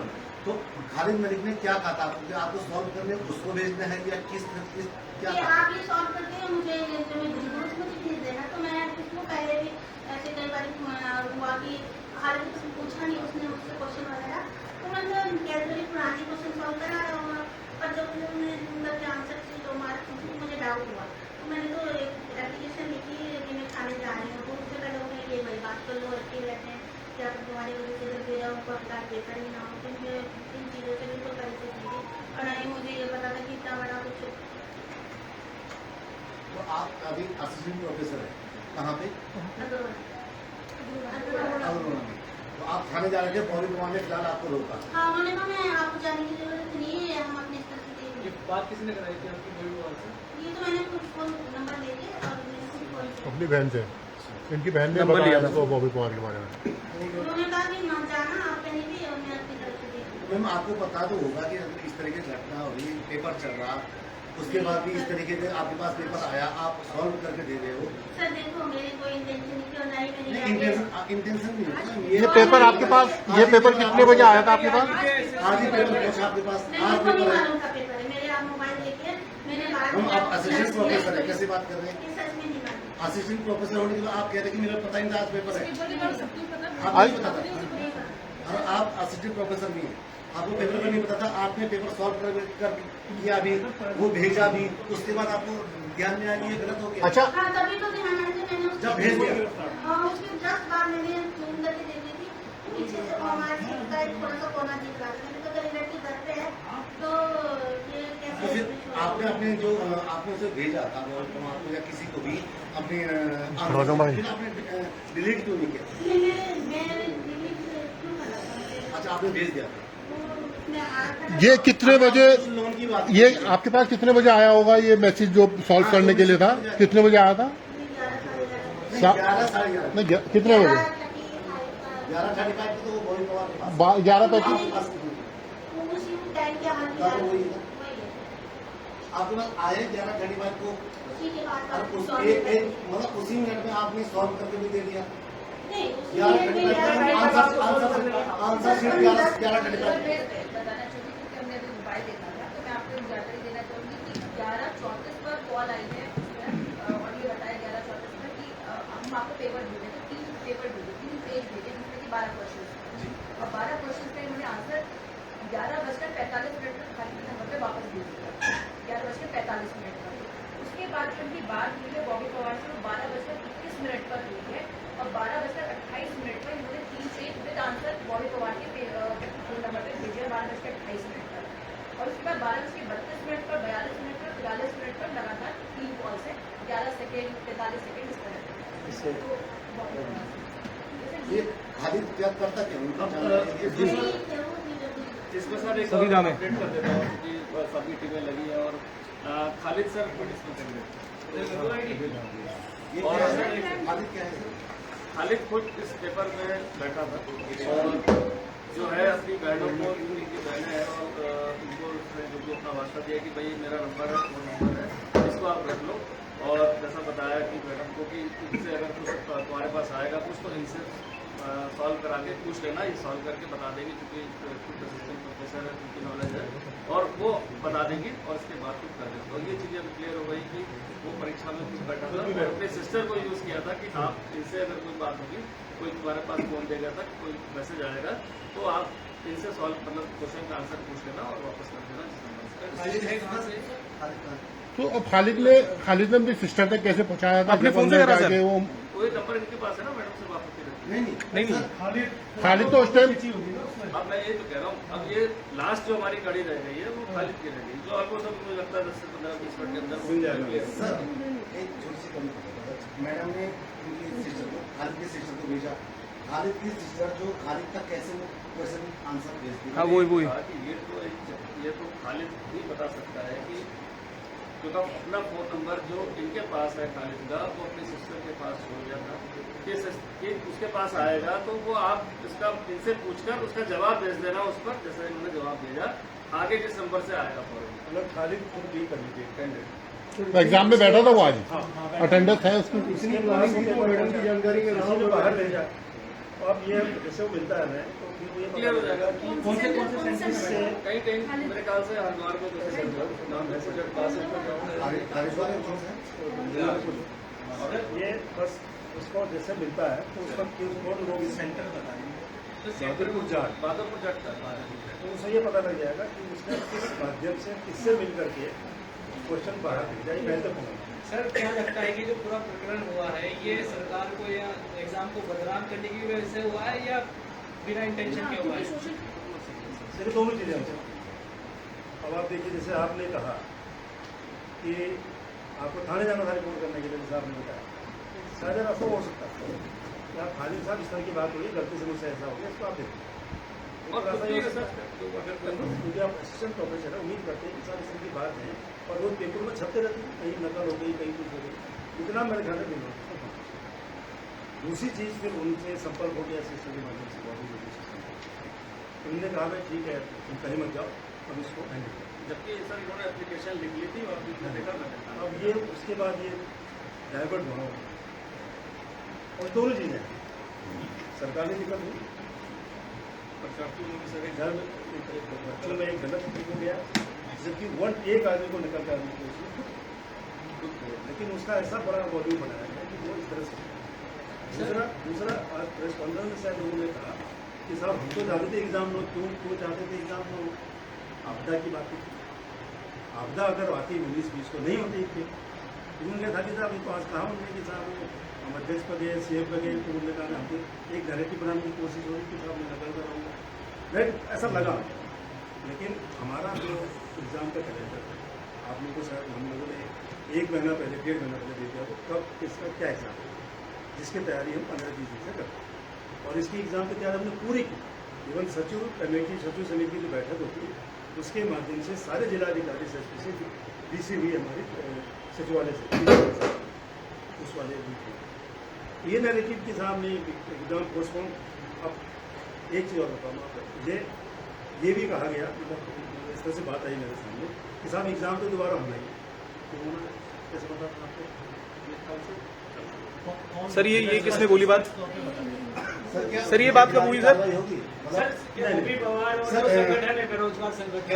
तो खालिद मलिक ने क्या कहा था आपको कि आपको सॉल्व करने उसको भेजना है या किस क्या कि था? आप ये सॉल्व करते हैं मुझे मुझे भेज देना। तो मैं उसको पहले भी ऐसे कई बार हुआ कि हालांकि उसने पूछा नहीं, उसने मुझसे क्वेश्चन वगैरह, तो मैंने कैजुअली पुरानी क्वेश्चन सॉल्व करा रहा हुआ, पर जब उन्होंने उनका आंसर से जो मार्क्स मुझे डाउट हुआ, तो मैंने तो एक एप्लीकेशन लिखी कि मैं खाने जा रही हूँ। तो उससे पहले उन्हें ये वही बात कर लो, अच्छे रहते हैं क्या तुम्हारी वजह से जब मेरा उनको अपना पेपर ही ना हो, तो मुझे इन चीज़ों से बिल्कुल परिचित नहीं थी और नहीं मुझे ये पता था कि इतना बड़ा कुछ। तो आप अभी असिस्टेंट प्रोफेसर है कहाँ पे? अग्रवाल में। तो आप थाने जा रहे थे, बॉबी कुमार ने फिलहाल आपको रोका? हाँ, उन्होंने कहा मैं आपको जाने की जरूरत नहीं है, हम अपने स्तर से देख ये बात किसने कराई थी आपकी बॉबी कुमार से? ये तो मैंने कुछ फोन नंबर लेके और अपनी बहन से, इनकी बहन ने बताया उसको बॉबी कुमार के बारे में। उन्होंने कहा कि मत जाना आप कहीं भी, और मैं अपनी तरफ से देख। मैम आपको पता तो होगा कि अगर इस तरह की घटना हो रही, पेपर चल रहा, उसके बाद भी इस तरीके से आपके पास पेपर आया, आप सॉल्व करके दे रहे हो। सर देखो मेरी कोई इंटेंशन नहीं थी और ना ही मैंने इंटेंशन नहीं होता। ये पेपर आपके पास, ये पेपर कितने बजे आया था आपके पास? आज ही पेपर पहुंचा आपके पास, आज नहीं पेपर है। मालूम का पेपर है मेरे, आप मोबाइल देखिए मैंने हम आप असिस्टेंट प्रोफेसर है, कैसे बात कर रहे हैं? सच में नहीं मालूम। असिस्टेंट प्रोफेसर होने के बाद आप कह रहे हैं कि मेरा पता ही नहीं था आज पेपर है। आपको आज- नहीं पता था, और आप असिस्टेंट प्रोफेसर भी हैं, आपको पेपर का नहीं पता था, आपने पेपर सॉल्व कर किया भी, वो भेजा भी, उसके बाद आपको ध्यान में आया कि ये गलत हो गया। अच्छा, हाँ तभी तो ध्यान आया कि मैंने जब भेज दिया। हाँ उसके जस्ट बाद मैंने जूम करके देख ली थी, पीछे से हमारे सीट का एक थोड़ा सा कोना दिख रहा था, मैंने तो रिलेटिव घर पे है तो ये तो कैसे फिर आपने अपने जो आपने उसे भेजा था आपको या किसी को भी अपने फिर आपने डिलीट क्यों नहीं किया? मैं दिल्ली से क्यों करा था? अच्छा, आपने भेज दिया था। उसमें आ रहा था ये कितने बजे, लोन की बात ये आपके पास कितने बजे आया होगा ये मैसेज जो सॉल्व करने के लिए था? कितने बजे आया था? 11 साढ़े 11 नहीं, कितने बजे? 11:35 को तो वो बॉडी पवार के पास 11:35। आपके पास उसी टाइम के हाल क्या तो वही है। आपके पास आए 11:35 को, उसी के बाद और उस मतलब उसी मिनट में आपने सॉल्व करके भी दे दिया। नहीं उसी 11:35 आंसर शीट 11:35। बताना चाहूँगी क्योंकि हमने अभी मोबाइल देखा था, तो मैं आपको जानकारी देना चाहूँगी कि 11:34 पर कॉल आई है और ये बताया 11:34 में कि हम आपको पेपर भेजे, तो 3 पेपर भेजे, 3 पेज भेजे जिसमें कि 12 क्वेश्चन और 12 क्वेश्चन पे उन्होंने आंसर 11:45 पर खाली नंबर पे वापस भेज दिया, 11:45 पर। उसके बाद उनकी बात हुई है बॉबी पवार से, 12:21 पर हुई है और 12:28 पर इन्होंने 3 page with answer Bobby Pawar के फोन नंबर पर भेजे 12:28 पर। और उसके बाद 12:32 पर, 42 मिनट पर, 43 मिनट पर लगातार 3 कॉल्स है, 11 सेकेंड, 43 सेकेंड इस तरह। तो ये खालिद क्या करता क्या? इसमें सर एक सभी नाम है। अपडेट कर देता हूँ कि सभी टीमें लगी हैं और खालिद सर पुलिस में ये क्या है? खालिद क्या है? खालिद खुद इस पेपर में बैठा था और जो है अपनी बहनों को, उनकी बहनें हैं और उनको उसने जो भी अपना वास्ता दिया कि भाई मेरा नंबर है, वो नंबर है, इसको आप रख लो। और जैसा बताया कि मैडम को कि इनसे अगर कुछ तुम्हारे पास आएगा कुछ तो इनसे सॉल्व करा के पूछ लेना, ये सॉल्व करके बता देंगे क्योंकि खुद असिस्टेंट प्रोफेसर है, उनकी नॉलेज है और वो बता देंगी और इसके बाद कुछ कर देंगे। और ये चीज़ें अभी क्लियर हो गई कि वो परीक्षा में कुछ बैठा था और अपने सिस्टर को यूज़ किया था कि आप इनसे अगर कोई बात होगी, कोई तुम्हारे पास फोन देगा था, कोई मैसेज आएगा तो आप इनसे सॉल्व मतलब क्वेश्चन का आंसर पूछ लेना और वापस कर देना जिस नंबर से। तो अब खालिद ने भी सिस्टर तक कैसे पहुंचाया था? अपने फोन से करा सर? वो कोई नंबर इनके पास है ना, मैडम से बात होती रहती है। नहीं, खालिद तो उस टाइम अब मैं ये तो कह रहा हूँ, अब ये लास्ट जो हमारी गाड़ी रह गई है वो खालिद की रह गई, जो आपको सब मुझे लगता है 10 से 15-20 मिनट के अंदर सर एक छोटी सी कमी मैडम ने उनकी सिस्टर को, खालिद की सिस्टर को भेजा। खालिद की सिस्टर जो खालिद तक कैसे वो क्वेश्चन आंसर भेजती है? हाँ वही ये तो खालिद ही बता सकता है कि क्योंकि अपना फोन नंबर जो इनके पास है खालिद का, वो अपनी सिस्टर के पास छोड़ गया था कि उसके पास आएगा तो वो आप इसका इनसे पूछकर उसका जवाब भेज देना उस पर, जैसे इन्होंने जवाब भेजा आगे जिस नंबर से आएगा फौरन। मतलब खालिद खुद भी कर लीजिए कैंडिडेट एग्जाम में बैठा था वो आज, अटेंडेंस है उसकी। इसलिए प्लानिंग की मैडम की जानकारी के रास्ते बाहर भेजा। अब ये जैसे वो मिलता है ना तो फिर ये क्लियर हो जाएगा कि कौन से सेंटर से कहीं मेरे ख्याल से हरिद्वार में जैसे सेंटर नाम है प्रोजेक्ट पास हरिद्वार में कौन सा है? ये बस उसको जैसे मिलता है तो उसका कौन लोग सेंटर बताएंगे बहादुरपुर जाट तो उसे ये पता लग जाएगा कि उसने किस माध्यम से किससे मिल करके क्वेश्चन बाहर भेजा, ये बेहतर होगा। सर क्या लगता है कि जो पूरा प्रकरण हुआ है ये सरकार को या एग्जाम को बदनाम करने की वजह से हुआ है या बिना इंटेंशन के हुआ है? सिर्फ दोनों चीज़ें हैं। अब आप देखिए जैसे आपने कहा कि आपको थाने जाना था रिपोर्ट करने के लिए, जैसे आपने बताया शायद ऐसा हो सकता है या खालिद साहब इस तरह की बात हुई गलती से मुझसे ऐसा हो गया, इसको आप देखिए क्योंकि आप असिस्टेंट प्रोफेसर है, उम्मीद करते हैं कि साहब इस तरह की बात है और वो पेपर में छपते रहते हैं, कहीं नकल हो गई कहीं कुछ हो गई, इतना मेरे ख्याल में नहीं। दूसरी चीज़ फिर उनसे संपर्क हो गया सिस्टम के माध्यम से, उन्होंने कहा भाई ठीक है तुम कहीं मत जाओ, अब इसको हैंडल करो। जबकि सर इन्होंने एप्लीकेशन लिख ली थी और बीच में देखा मैंने। अब ये उसके बाद ये डाइवर्ट हुआ और दोनों चीज़ें सरकार ने दिक्कत हुई, परीक्षार्थियों में भी सर बच्चों में एक गलत हो गया, जबकि एक आदमी को निकल कर आने की कोशिश, लेकिन उसका ऐसा बड़ा वॉल्यूम बनाया गया कि वो इस तरह से। दूसरा प्रेस कॉन्फ्रेंस में शायद लोगों ने कहा कि साहब हम तो चाहते थे एग्जाम लो, क्यों चाहते थे एग्जाम लो, आपदा की बात थी। आपदा अगर आती 19-20 को नहीं होती थी, उन्होंने कहा कि साहब तो आज कहा उन्होंने कि साहब हम अध्यक्ष पर गए, CM पर गए, तो उन्होंने कहा हमको एक नैरेटिव बनाने की कोशिश हो रही कि साहब मैं नकल कर रहा हूँ, ऐसा लगा। लेकिन हमारा जो एग्ज़ाम का कैलेंडर है, आप लोगों को शायद हम लोगों ने 1 महीना पहले 1.5 महीना पहले दे दिया, तो कब किसका क्या एग्ज़ाम है, जिसकी तैयारी हम 15-20 दिन से करते हैं। और इसकी एग्ज़ाम की तैयारी हमने पूरी की। इवन सचिव समिति की जो बैठक होती है, उसके माध्यम से सारे जिलाधिकारी से DC हुई हमारी सचिवालय से, उस वाले ये नैरेटिव के सामने एग्जाम पोस्टपोन। अब एक चीज़ और बताऊँ, ये भी कहा गया, मतलब इस तरह से बात आई मेरे सामने कि साहब एग्जाम तो दोबारा होना ही, तो उन्होंने कैसे पता था आपको? सर ये किसने बोली बात? सर ये बात कब हुई सर? रवि पवार और संगठन है बेरोजगार संगठन,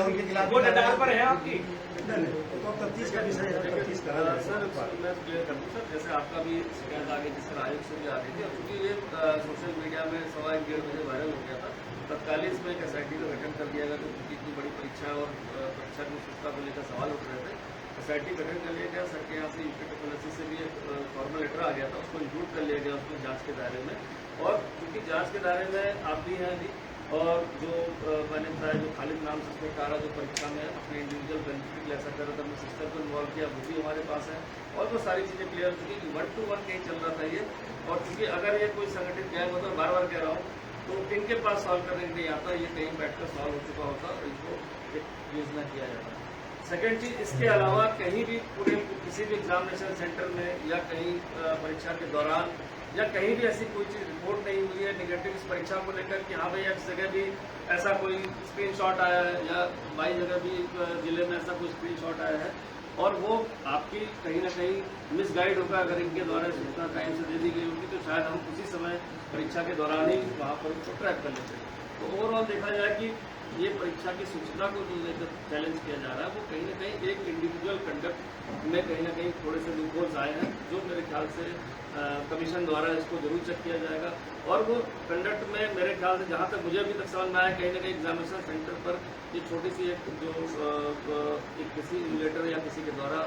वो नटाल पर है आपकी? तो तफ्तीश का विषय है, तफ्तीश करा जाए। सर मैं क्लियर कर दूँ सर, जैसे आपका भी शिकायत आ गई जिस तरह आयोग से भी आ गई थी, क्योंकि ये सोशल मीडिया में 1:15 बजे वायरल हो गया था, तत्कालीन इसमें एक SIT का गठन कर दिया गया, क्योंकि इतनी बड़ी परीक्षा और परीक्षा की सुरक्षा को लेकर सवाल उठ रहे थे। SIT गठन कर लिया गया, सर के यहाँ से UPSC से भी एक फॉर्मल लेटर आ गया था, उसको इंक्लूड कर लिया गया उसको जाँच के दायरे में। और क्योंकि जाँच के दायरे में आप भी हैं अभी, और जो मैंने बताया जो खालिद नाम से उसमें कारा जो परीक्षा में अपने इंडिविजुअल बेनिफिट ले ऐसा कर रहा था, अपने सिस्टर को इन्वॉल्व किया, वो भी हमारे पास है। और वो सारी चीज़ें क्लियर हो चुकी कि 1-to-1 कहीं चल रहा था ये। और क्योंकि अगर ये कोई संगठित गैंग होता, बार बार कह रहा हूँ, तो इनके पास सॉल्व करने नहीं आता, ये कहीं बैठकर सॉल्व हो चुका होता और इनको यूज न किया जाता। सेकेंड चीज़, इसके अलावा कहीं भी पूरे किसी भी एग्जामिनेशन सेंटर में या कहीं परीक्षा के दौरान या कहीं भी ऐसी कोई चीज़ रिपोर्ट नहीं हुई है नेगेटिव इस परीक्षा को लेकर कि हाँ भाई इस जगह भी ऐसा कोई स्क्रीनशॉट आया है या बाई जगह भी जिले में ऐसा कोई स्क्रीनशॉट आया है, और वो आपकी कहीं ना कहीं मिसगाइड होगा। अगर इनके द्वारा सूचना टाइम से दे दी गई होगी तो शायद हम उसी समय परीक्षा के दौरान ही वहाँ पर उसको ट्रैक कर लेते हैं। तो ओवरऑल देखा जाए कि ये परीक्षा की सूचना को जो लेकर चैलेंज किया जा रहा है, वो कहीं ना कहीं एक इंडिविजुअल कंडक्ट में कहीं ना कहीं थोड़े से लूपहोल्स आए हैं, जो मेरे ख्याल से कमीशन द्वारा इसको जरूर चेक किया जाएगा। और वो कंडक्ट में मेरे ख्याल से जहाँ तक मुझे अभी तक समझ में आया, कहीं ना कहीं एग्जामिनेशन सेंटर पर ये छोटी सी एक जो एक किसी इमुलेटर या किसी के द्वारा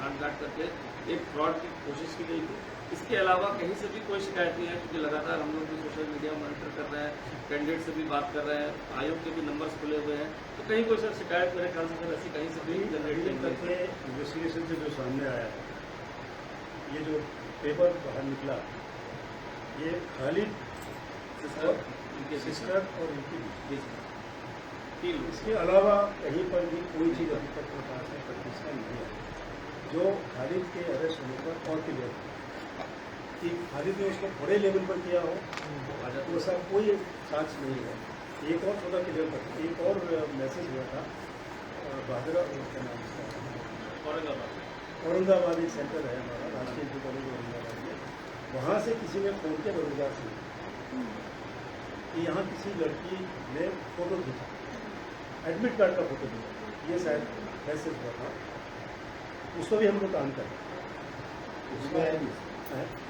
काट करके एक फ्रॉड की कोशिश की गई थी। इसके अलावा कहीं से भी कोई शिकायत नहीं है, क्योंकि लगातार हम लोग भी सोशल मीडिया मॉनिटर कर रहे हैं, कैंडिडेट से भी बात कर रहे हैं, आयोग के भी नंबर्स खुले हुए हैं, तो कहीं कोई सर शिकायत मेरे ख्याल से सर ऐसी कहीं से भी जनरेट नहीं करते। इन्वेस्टिगेशन से जो सामने आया है, ये जो पेपर बाहर निकला, ये खालिद सिस्टर और इनकी तीन, इसके अलावा कहीं पर भी कोई चीज़ अभी तक प्रकाश में प्रतिष्ठा नहीं है जो खालिद के अरेस्ट होने पर और क्लियर कि खालिद ने उसको बड़े लेवल पर किया हो, तो ऐसा कोई साक्ष नहीं है। एक और छोटा क्लियर कर, एक और मैसेज हुआ था बहादुरा, उसका नाम औरंगाबाद एक सेंटर है हमारा राष्ट्रीय इंटर कॉलेज औरंगाबाद में, वहाँ से किसी ने फोन किया बेरोजगार से कि यहाँ किसी लड़की ने फोटो खींचा, एडमिट कार्ड का फोटो खींचा, ये शायद मैसेज हुआ था, उसको भी हम लोग काम करें।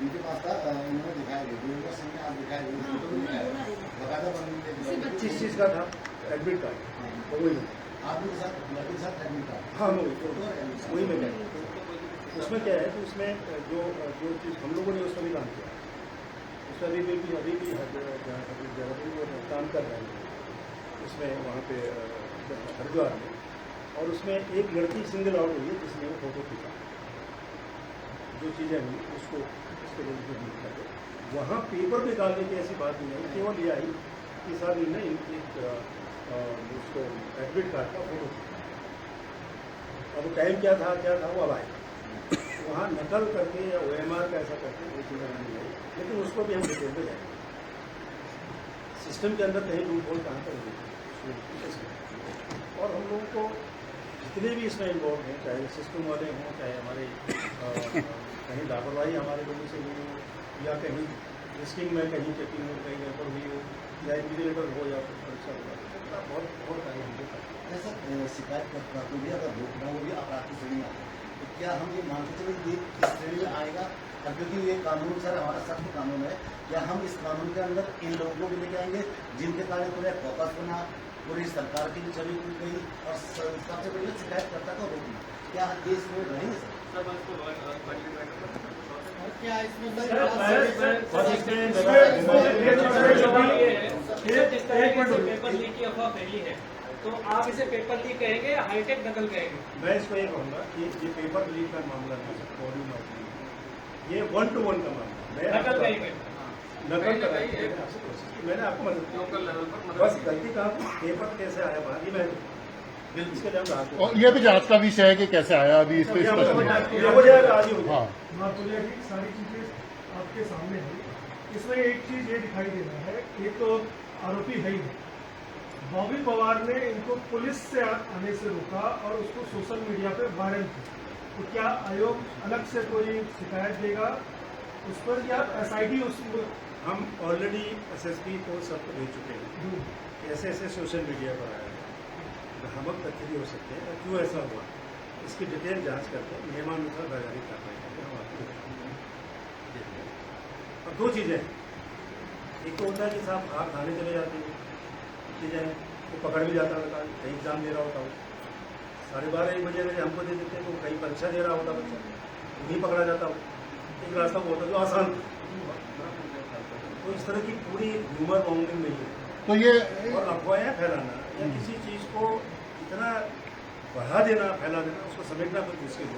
इनके पास था, इन्होंने दिखाया किस चीज़ का था एडमिट कार्ड, तो वही आपके साथ एडमिट कार्ड, हाँ वही में गए। उसमें क्या है कि उसमें जो चीज़ हम लोगों ने उसका भी काम किया, उसका अभी भी काम कर रहे हैं उसमें वहाँ पे हरिद्वार में, और उसमें एक लड़की सिंगल आउट हुई है जिसने वो फोटो खींचा, जो चीज़ें हुई उसको उसके लिए वहाँ पेपर में डालने की ऐसी बात नहीं है, केवल यह आई कि साहब इन्हें एक उसको एडमिट कार्ड का फोटो खींचा। अब टाइम क्या था वो अब आए वहाँ नकल करके या OMR का ऐसा करके वो चीज़ें नहीं आई, लेकिन उसको भी हम डिटेल में जाएंगे। सिस्टम के अंदर कहीं लूप होल कहाँ पर होगी, और हम लोगों को जितने भी इसमें इन्वॉल्व हैं, चाहे सिस्टम वाले हों, चाहे हमारे कहीं लापरवाही हमारे लोगों से हुई हो, या कहीं रिस्किंग में कहीं चेकिंग में कहीं गड़बड़ हुई हो, या इन्विजिलेटर हो या परीक्षा हुआ, तो बहुत कार्य हमको करते ऐसा शिकायत करता को भी अगर रोकना हो भी अपराध की श्रेणी आता है, तो क्या हम ये मानते चले ये इस श्रेणी में आएगा? और क्योंकि ये कानून सर हमारा सख्त कानून है, क्या हम इस कानून के अंदर इन लोगों को लेके आएंगे जिनके कारण पूरे फोकस बना, पूरी सरकार की भी छवि टूट गई, और सबसे बड़ी शिकायतकर्ता को रोकना, क्या देश में रहेंगे सर? क्या इसमें पेपर लीक की अफवाह फैली है, तो आप इसे पेपर लीक कहेंगे या हाईटेक नकल कहेंगे? मैं इसको ये कहूँगा कि ये पेपर लीक का मामला नहीं है, वॉल्यूम ऑफ ये 1-to-1 का मामला। नकल कहेंगे, नकल का मैंने आपको मतलब बस गलती कहा, पेपर कैसे आया बाहर, ये मैं इसके लिए हम और ये भी जांच का विषय है कि कैसे आया, अभी इस पे हो जाएगा आज ही हो जाएगा। सारी चीजें आपके सामने है। इसमें एक चीज ये दिखाई दे रहा है, एक तो आरोपी है ही बॉबी पवार ने इनको पुलिस से आने से रोका और उसको सोशल मीडिया पे वायरल किया। तो क्या आयोग अलग से कोई शिकायत देगा उस पर, या एसआईटी उस हम ऑलरेडी एसएसपी को सब भेज चुके हैं, ऐसे ऐसे सोशल मीडिया पर आया है, भ्रामक तथ्य भी हो सकते हैं, क्यों ऐसा हुआ इसकी डिटेल जांच करके नियमानुसार वैधानिक कार्रवाई करके हम आपको देखेंगे। और दो चीज़ें, एक तो होता है कि साहब आप थाने चले जाते हैं, चीज़ें तो पकड़ भी जाता होता, कहीं एग्जाम दे रहा होता हो, 12:30-1 बजे अगर हमको दे देते तो कहीं परीक्षा दे रहा होता बच्चा, नहीं पकड़ा जाता हो। एक रास्ता वो होता जो आसान, तो इस तरह की पूरी ह्यूमर मॉन्गिंग नहीं है। तो ये और अफवाहें फैलाना या किसी चीज़ को इतना बढ़ा देना, फैला देना, उसको समेटना बहुत मुश्किल है।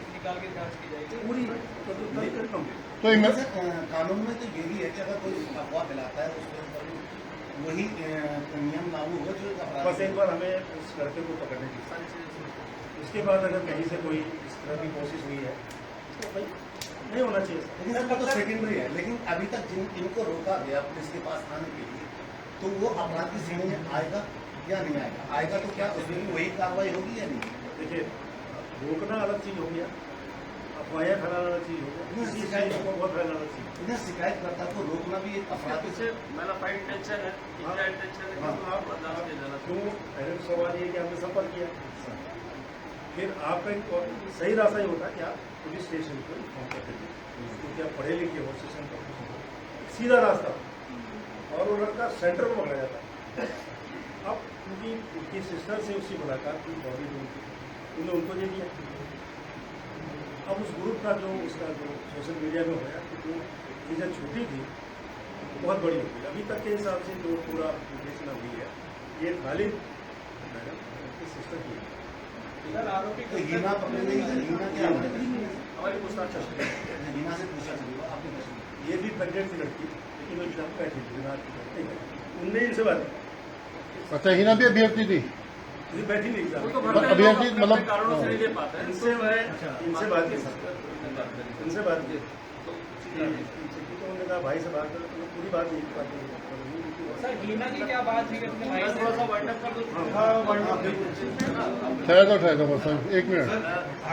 निकाल के जांच की जाएगी पूरी तो कानून में तो ये भी है कि अगर कोई अफवाह फैलाता है उसके ऊपर वही नियम लागू होगा जो अपराध। बस एक बार हमें उस लड़के को पकड़ने की सारी चीज़ें, उसके बाद अगर कहीं से कोई इस तरह की कोशिश हुई है तो भाई नहीं होना चाहिए। लेकिन सर तो सेकेंडरी है, लेकिन अभी तक जिनको रोका गया पुलिस के पास आने के लिए, तो वो अपराध की श्रेणी में आएगा या नहीं आएगा? आएगा तो क्या उसमें भी वही कार्रवाई होगी या नहीं? देखिए, रोकना अलग चीज़ हो गया, अफवाहें फैलाना अलग चीज़ हो गया, किसी चीज़ को बहुत फैलाना चीज़। इन्हें शिकायतकर्ता को रोकना भी एक अपराध से मेरा फाइट इंटेंशन है, क्या इंटेंशन है कि आप बर्दाश्त नहीं देना। क्यों? पहले तो सवाल ये कि आपने संपर्क किया, फिर आपका एक सही रास्ता ही होता है कि आप पुलिस स्टेशन को इन्फॉर्म करते थे, क्योंकि आप पढ़े लिखे हो, स्टेशन पर सीधा रास्ता, और वो लड़का सेंटर को पकड़ा जाता है। अब क्योंकि उनकी सिस्टर से उसकी मुलाकात की, बॉडी में उन्होंने उनको दे दिया। अब उस ग्रुप का जो उसका जो सोशल मीडिया में होया कि जो चीज़ें छोटी थी बहुत बड़ी होती है। अभी तक के हिसाब से जो पूरा विवेचना हुई है, ये खाली मैडम उनकी सिस्टर की है। आरोपी तो हीना पकड़ी गई, हीना क्या हमारी पूछताछ चल रही है, हीना से पूछा चलिए आपने प्रश्न। ये भी प्रेगनेंट थी लड़की, लेकिन वो एग्जाम बैठी थी, रात की नहीं बैठी, उनने इनसे बात की। अच्छा, हिना भी अभ्यर्थी थी, ये बैठी नहीं एग्जाम, अभ्यर्थी मतलब कारणों से नहीं दे पाते हैं। इनसे बात की, इनसे बात की, तो उन्होंने कहा भाई से बात करो, तो पूरी बात नहीं की, बात नहीं। सर हीना की क्या बात थी अपने भाई से? थोड़ा सा वाइंड अप कर दो। ठहर दो बस 1 मिनट।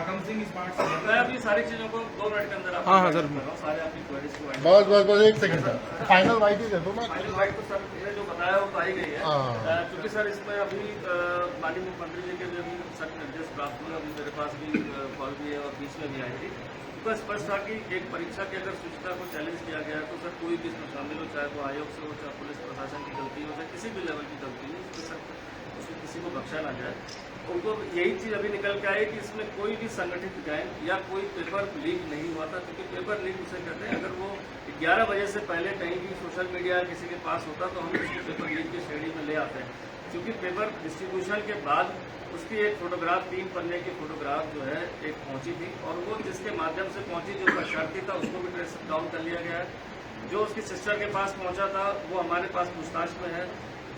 आगम सिंह स्मार्ट से मैं अभी सारी चीजों को 2 मिनट के अंदर हाँ, हाँ, सर। सारे आपकी क्वेरीज को wind up। बस 1 सेकंड सर, फाइनल वाइट ही दे दो ना। फाइनल वाइट तो सर ने जो बताया वो तो आई गई है, हाँ। क्योंकि सर इसमें अभी माननीय मुख्यमंत्री जी के भी अभी सख्त निर्देश प्राप्त हुए, अभी मेरे पास भी कॉल भी है और बीच में भी आई थी। तो स्पष्ट था कि एक परीक्षा की अगर सूचना को चैलेंज किया गया तो सर कोई भी इसमें शामिल हो, चाहे वो आयोग से हो, चाहे पुलिस प्रशासन की गलती हो, चाहे किसी भी लेवल की गलती हो, उसमें सर उसमें किसी को बख्शा ना जाए। उनको यही चीज़ अभी निकल के आई कि इसमें कोई भी संगठित गैंग या कोई पेपर लीक नहीं हुआ था, क्योंकि पेपर लीक उसे कहते हैं अगर वो 11 बजे से पहले कहीं भी सोशल मीडिया किसी के पास होता तो हम उसको पेपर लीक की श्रेणी में ले आते हैं, क्योंकि पेपर डिस्ट्रीब्यूशन के बाद उसकी एक फोटोग्राफ 3 पन्ने की फोटोग्राफ जो है एक पहुंची थी, और वो जिसके माध्यम से पहुंची जो परीक्षार्थी था उसको भी ट्रेस डाउन कर लिया गया है। जो उसकी सिस्टर के पास पहुंचा था वो हमारे पास पूछताछ में है।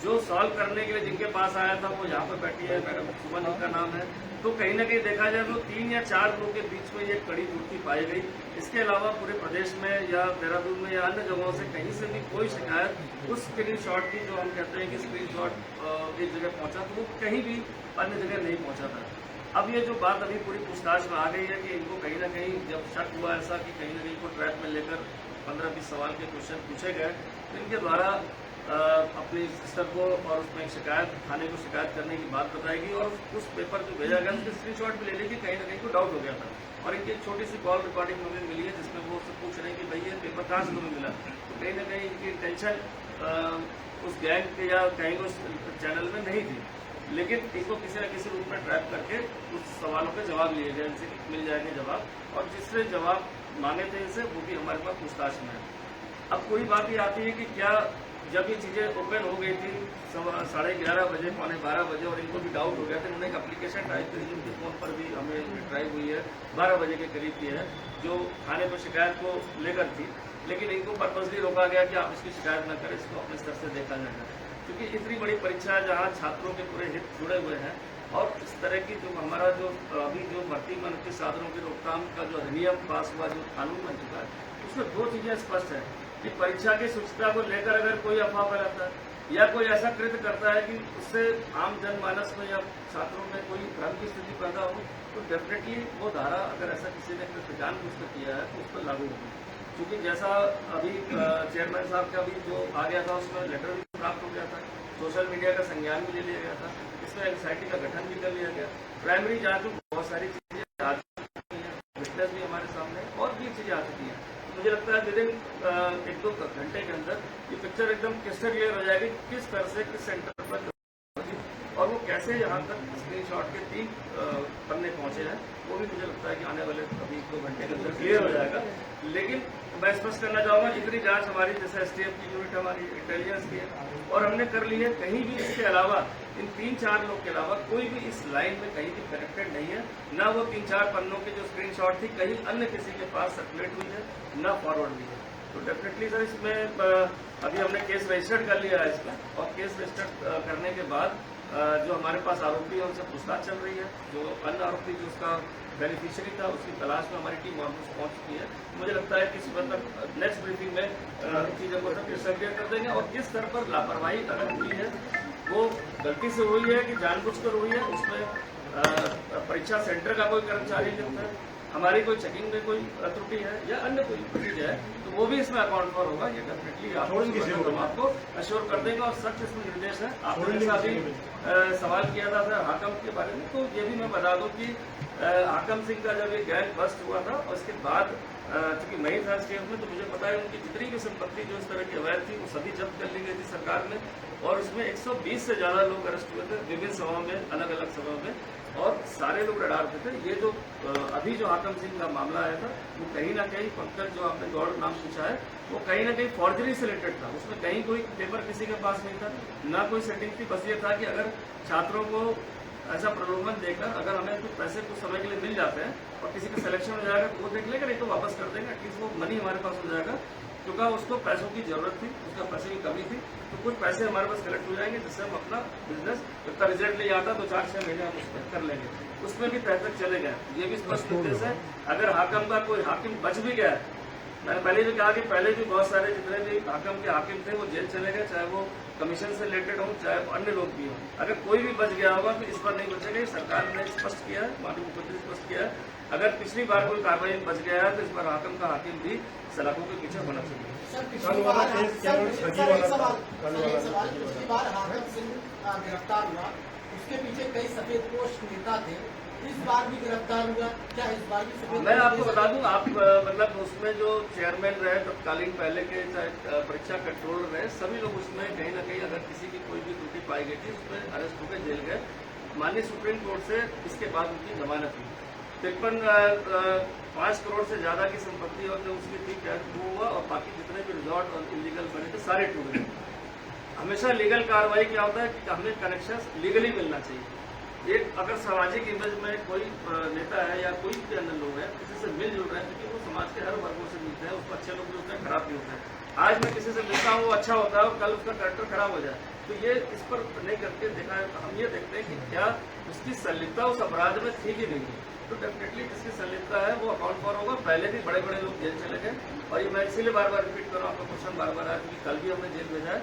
जो सॉल्व करने के लिए जिनके पास आया था वो यहाँ पर बैठी है, मैडम सुमन उनका नाम है। तो कहीं ना कहीं देखा जाए तो 3 या 4 लोगों के बीच में ये कड़ी जुड़ती पाई गई। इसके अलावा पूरे प्रदेश में या देहरादून में या अन्य जगहों से कहीं से भी कोई शिकायत उस स्क्रीनशॉट की, जो हम कहते हैं कि स्क्रीनशॉट एक जगह पहुंचा, तो वो कहीं भी अन्य जगह नहीं पहुंचा था। अब ये जो बात अभी पूरी पूछताछ में आ गई है कि इनको कहीं ना कहीं जब शक हुआ ऐसा कि कहीं ना कहीं को ट्रैप में लेकर 15-20 सवाल के क्वेश्चन पूछे गए, तो इनके द्वारा अपनी सिस्टर को और उसमें शिकायत, थाने को शिकायत करने की बात बताएगी और उस पेपर जो भेजा गया उसके स्क्रीनशॉट भी ले लेगी। कहीं ना कहीं को डाउट हो गया था और इनकी एक छोटी सी कॉल रिकॉर्डिंग हमें मिली है जिसमें वो उससे पूछ रहे हैं कि भाई ये पेपर कहाँ से तुम्हें मिला। तो कहीं ना कहीं इनकी टेंशन उस गैंग के या कहीं उस चैनल में नहीं थी, लेकिन इनको किसी न किसी रूप में ट्रैप करके उस सवालों के जवाब लिए गए, इनसे मिल जाएंगे जवाब, और जिससे जवाब मांगे थे इनसे वो भी हमारे पास पूछताछ में है। अब कोई बात ये आती है कि क्या जब ये चीज़ें ओपन हो गई थी 11:30 बजे, 11:45 बजे, और इनको भी डाउट हो गया था, उन्होंने एक एप्लीकेशन टाइप करी उनके फ़ोन पर भी हमें ट्राई हुई है, 12 बजे के करीब की है, जो थाने पर शिकायत को लेकर थी, लेकिन इनको पर्पसली रोका गया कि आप इसकी शिकायत न करें, इसको अपने स्तर से देखा जाएगा। क्योंकि इतनी बड़ी परीक्षा है जहाँ छात्रों के पूरे हित जुड़े हुए हैं, और इस तरह की जो हमारा जो अभी जो भर्ती में अनुचित साधनों की रोकथाम का जो अधिनियम पास हुआ, जो कानून बन चुका है, उसमें 2 चीज़ें स्पष्ट है कि परीक्षा की शुचिता को लेकर अगर कोई अफवाह फैलाता है या कोई ऐसा कृत्य करता है कि उससे आम जनमानस में या छात्रों में कोई भ्रम की स्थिति पैदा हो, तो डेफिनेटली वो धारा अगर ऐसा किसी ने कृत्य जानबूझकर किया है तो उस पर लागू होगी। क्योंकि जैसा अभी चेयरमैन साहब का भी जो आ गया था उसमें लेटर भी प्राप्त हो गया था, सोशल मीडिया का संज्ञान भी ले लिया गया था, इसमें एंग्जाइटी का गठन भी कर लिया गया, प्राइमरी जांच में बहुत सारी चीजें आ चुकी हैं, विटनेस भी हमारे सामने और भी चीजें आ चुकी हैं। मुझे लगता है विद इन 1-2 घंटे के अंदर ये पिक्चर एकदम क्रिस्टल क्लियर हो जाएगी किस तरह से किस सेंटर पर और वो कैसे यहाँ तक स्क्रीनशॉट के 3 पन्ने पहुंचे हैं, वो भी मुझे लगता है कि आने वाले अभी 1-2 घंटे के अंदर क्लियर हो जाएगा। लेकिन मैं स्पष्ट करना चाहूँगा, इतनी जांच हमारी जैसे STF की यूनिट हमारी इंटेलिजेंस की है और हमने कर ली है, कहीं भी इसके अलावा इन 3-4 लोग के अलावा कोई भी इस लाइन में कहीं भी कनेक्टेड नहीं है, ना वो 3-4 पन्नों की जो स्क्रीनशॉट थी कहीं अन्य किसी के पास सर्कुलेट हुई है, ना फॉरवर्ड हुई है। तो डेफिनेटली सर इसमें अभी हमने केस रजिस्टर्ड कर लिया है इसमें, और केस रजिस्टर्ड करने के बाद जो हमारे पास आरोपी है उनसे पूछताछ चल रही है, जो अन्य आरोपी जो उसका बेनिफिशियरी था उसकी तलाश में हमारी टीम ऑलमोस्ट पहुंच चुकी है। मुझे लगता है कि सुबह तक नेक्स्ट ब्रीफिंग में चीज़ों को सब क्लियर कर देंगे और किस स्तर पर लापरवाही अगर हुई है, वो गलती से हुई है कि जानबूझकर हुई है, उसमें परीक्षा सेंटर का कोई कर्मचारी लिप्त है, हमारी कोई चेकिंग में कोई त्रुटि है या अन्य कोई चीज है, तो वो भी इसमें अकाउंट पर होगा। ये डेफिनेटली आपको अश्योर कर देंगे और सख्त इसमें निर्देश है। आपने जैसा अभी सवाल किया था सर हाकम के बारे में, तो ये भी मैं बता दूं कि हाकम सिंह का जब ये गैंग बस्ट हुआ था और उसके बाद चूंकि मैं था स्टेट में, तो मुझे पता है उनकी जितनी भी संपत्ति जो इस तरह की अवैध थी वो सभी जब्त कर ली गई थी सरकार में, और उसमें 120 से ज्यादा लोग अरेस्ट हुए थे विभिन्न सभाओं में, अलग अलग सभाओं में, और सारे लोग रडार पे थे। ये जो अभी जो हाकम सिंह का मामला आया था वो कहीं ना कहीं पंकज जो आपने गौड़ नाम पूछा है, वो कहीं ना कहीं फॉर्जरी से रिलेटेड था। उसमें कहीं कोई पेपर किसी के पास नहीं था, ना कोई सेटिंग थी, बस ये था कि अगर छात्रों को ऐसा प्रलोभन देकर अगर हमें कुछ पैसे कुछ समय के लिए मिल जाते हैं और किसी का सिलेक्शन हो जाएगा तो वो देख लेगा, नहीं तो वापस कर देंगे, एटलीस्ट वो मनी हमारे पास हो जाएगा। क्योंकि उसको पैसों की जरूरत थी, उसका पैसे की कमी थी, तो कुछ पैसे हमारे पास कलेक्ट हो जाएंगे जिससे हम अपना बिजनेस जब रिजल्ट नहीं आता तो 4-6 महीने हम उसमें कर लेंगे, उसमें भी तय तक चले गए। ये भी स्पष्ट निर्देश है। अगर हाकिम का कोई हाकिम बच भी गया, मैंने पहले भी कहा कि पहले भी बहुत सारे जितने भी हाकिम के हाकिम थे वो जेल चले गए, चाहे वो कमीशन से रिलेटेड हो चाहे अन्य लोग भी हो। अगर कोई भी बच गया होगा तो इस पर नहीं बचेगा। सरकार ने स्पष्ट किया है, माननीय मुख्यमंत्री ने स्पष्ट किया है, अगर पिछली बार कोई कार्रवाई बच गया है तो इस बार हाकिम का हाकिम भी सलाखों के पीछे होना चाहिए। पिछली बार हाकिम सिंह गिरफ्तार हुआ, उसके पीछे कई सफेद पोस्ट नेता थे, इस बार भी गिरफ्तार हुआ, क्या इस बार भी सफेद? मैं आपको बता दूं, आप मतलब उसमें जो चेयरमैन रहे तत्कालीन पहले के परीक्षा कंट्रोलर रहे, सभी लोग उसमें कहीं ना कहीं अगर किसी की कोई भी त्रुटि पाई गई थी उसमें अरेस्ट होकर जेल गए। माननीय सुप्रीम कोर्ट से इसके बाद उनकी जमानत हुई। 5 करोड़ से ज्यादा की संपत्ति और जो उसकी थी वो हुआ, और बाकी जितने भी रिजॉर्ट और इलीगल बने थे सारे टूट गए। हमेशा लीगल कार्रवाई क्या होता है कि हमें कनेक्शन लीगली मिलना चाहिए। एक अगर सामाजिक इमेज में कोई नेता है या कोई भी अन्य लोग हैं किसी से मिलजुल रहे हैं, क्योंकि वो समाज के हर वर्गों से मिलते हैं, उसको अच्छे लोग भी होते हैं, खराब भी होते हैं, आज मैं किसी से मिलता हूँ, वो अच्छा होता है और कल उसका कैरेक्टर खराब हो जाए। तो ये इस पर नहीं करके देखा है, हम ये देखते हैं कि क्या उसकी संलिप्तता उस अपराध में थी कि नहीं। तो डेफिनेटली जिसकी संलिप्तता है वो अकाउंट फॉर होगा। पहले भी बड़े बड़े लोग जेल चले गए और ये मैं इसीलिए बार बार रिपीट कर रहा हूँ, आपका क्वेश्चन बार बार आया क्योंकि कल भी हमने जेल भेजा है,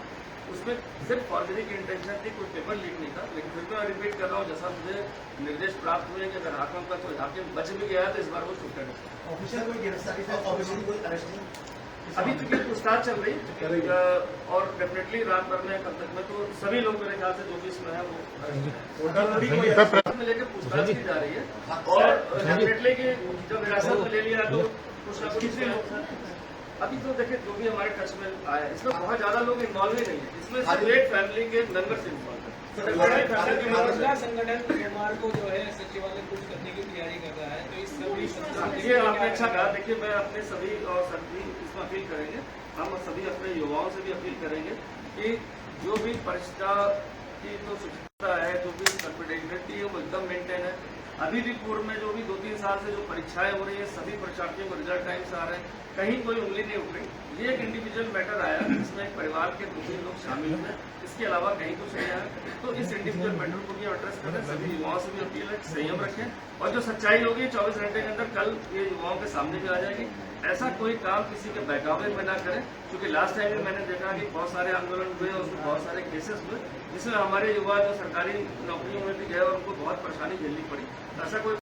उसमें सिर्फ फॉर्जरी की इंटेंशन थी, कोई पेपर लीक नहीं था। लेकिन फिर मैं रिपीट कर रहा हूँ, जैसा मुझे निर्देश प्राप्त हुए कि अगर हाकिम का कोई हाकिम बच भी गया है तो इस बार वो छूटा नहीं। ऑफिसर कोई गिरफ्तारी था, ऑफिसर कोई अरेस्ट नहीं, अभी तक ये पूछताछ चल रही है और डेफिनेटली रात भर में कब तक में तो सभी लोग मेरे ख्याल से जो भी इसमें है वो में लेकर पूछताछ की जा रही है और डेफिनेटली कि जब हिरासत में ले लिया तो कुछ ना कुछ अभी तो देखिए जो भी हमारे टच में आया है इसमें बहुत ज्यादा लोग इन्वॉल्व ही नहीं है, इसमें सिर्फ एक फैमिली के मेंबर्स इन्वॉल्व है। महिला संगठन कुमार को जो है सचिवालय कुछ करने की तैयारी कर रहा है, तो इस सभी ये आपने अच्छा कहा। देखिए मैं अपने सभी और सभी इसमें अपील करेंगे, हम सभी अपने युवाओं से भी अपील करेंगे कि जो भी परीक्षा की तो शुचिता है, जो भी कॉन्फिडेंशियलिटी है वो एकदम मेंटेन है। अभी भी पूर्व में जो भी 2-3 साल से जो परीक्षाएं हो रही है सभी परीक्षार्थियों को रिजल्ट टाइम से आ रहे हैं, कहीं कोई उंगली नहीं उठ रही। ये एक इंडिविजुअल मैटर आया जिसमें एक परिवार के 2-3 लोग शामिल हुए, इसके अलावा कहीं कुछ नहीं आया। तो इस इंडिविजुअल मैटर को भी एड्रेस करें, सभी युवाओं से भी अपील है संयम रखें और जो सच्चाई होगी 24 घंटे के अंदर कल ये युवाओं के सामने भी आ जाएगी। ऐसा कोई काम किसी के बहकावे में ना करें, क्योंकि लास्ट टाइम में मैंने देखा कि बहुत सारे आंदोलन हुए और उसमें बहुत सारे केसेस हुए जिसमें हमारे युवा जो सरकारी नौकरियों में भी गए और उनको बहुत परेशानी झेलनी पड़ी। ऐसा कोई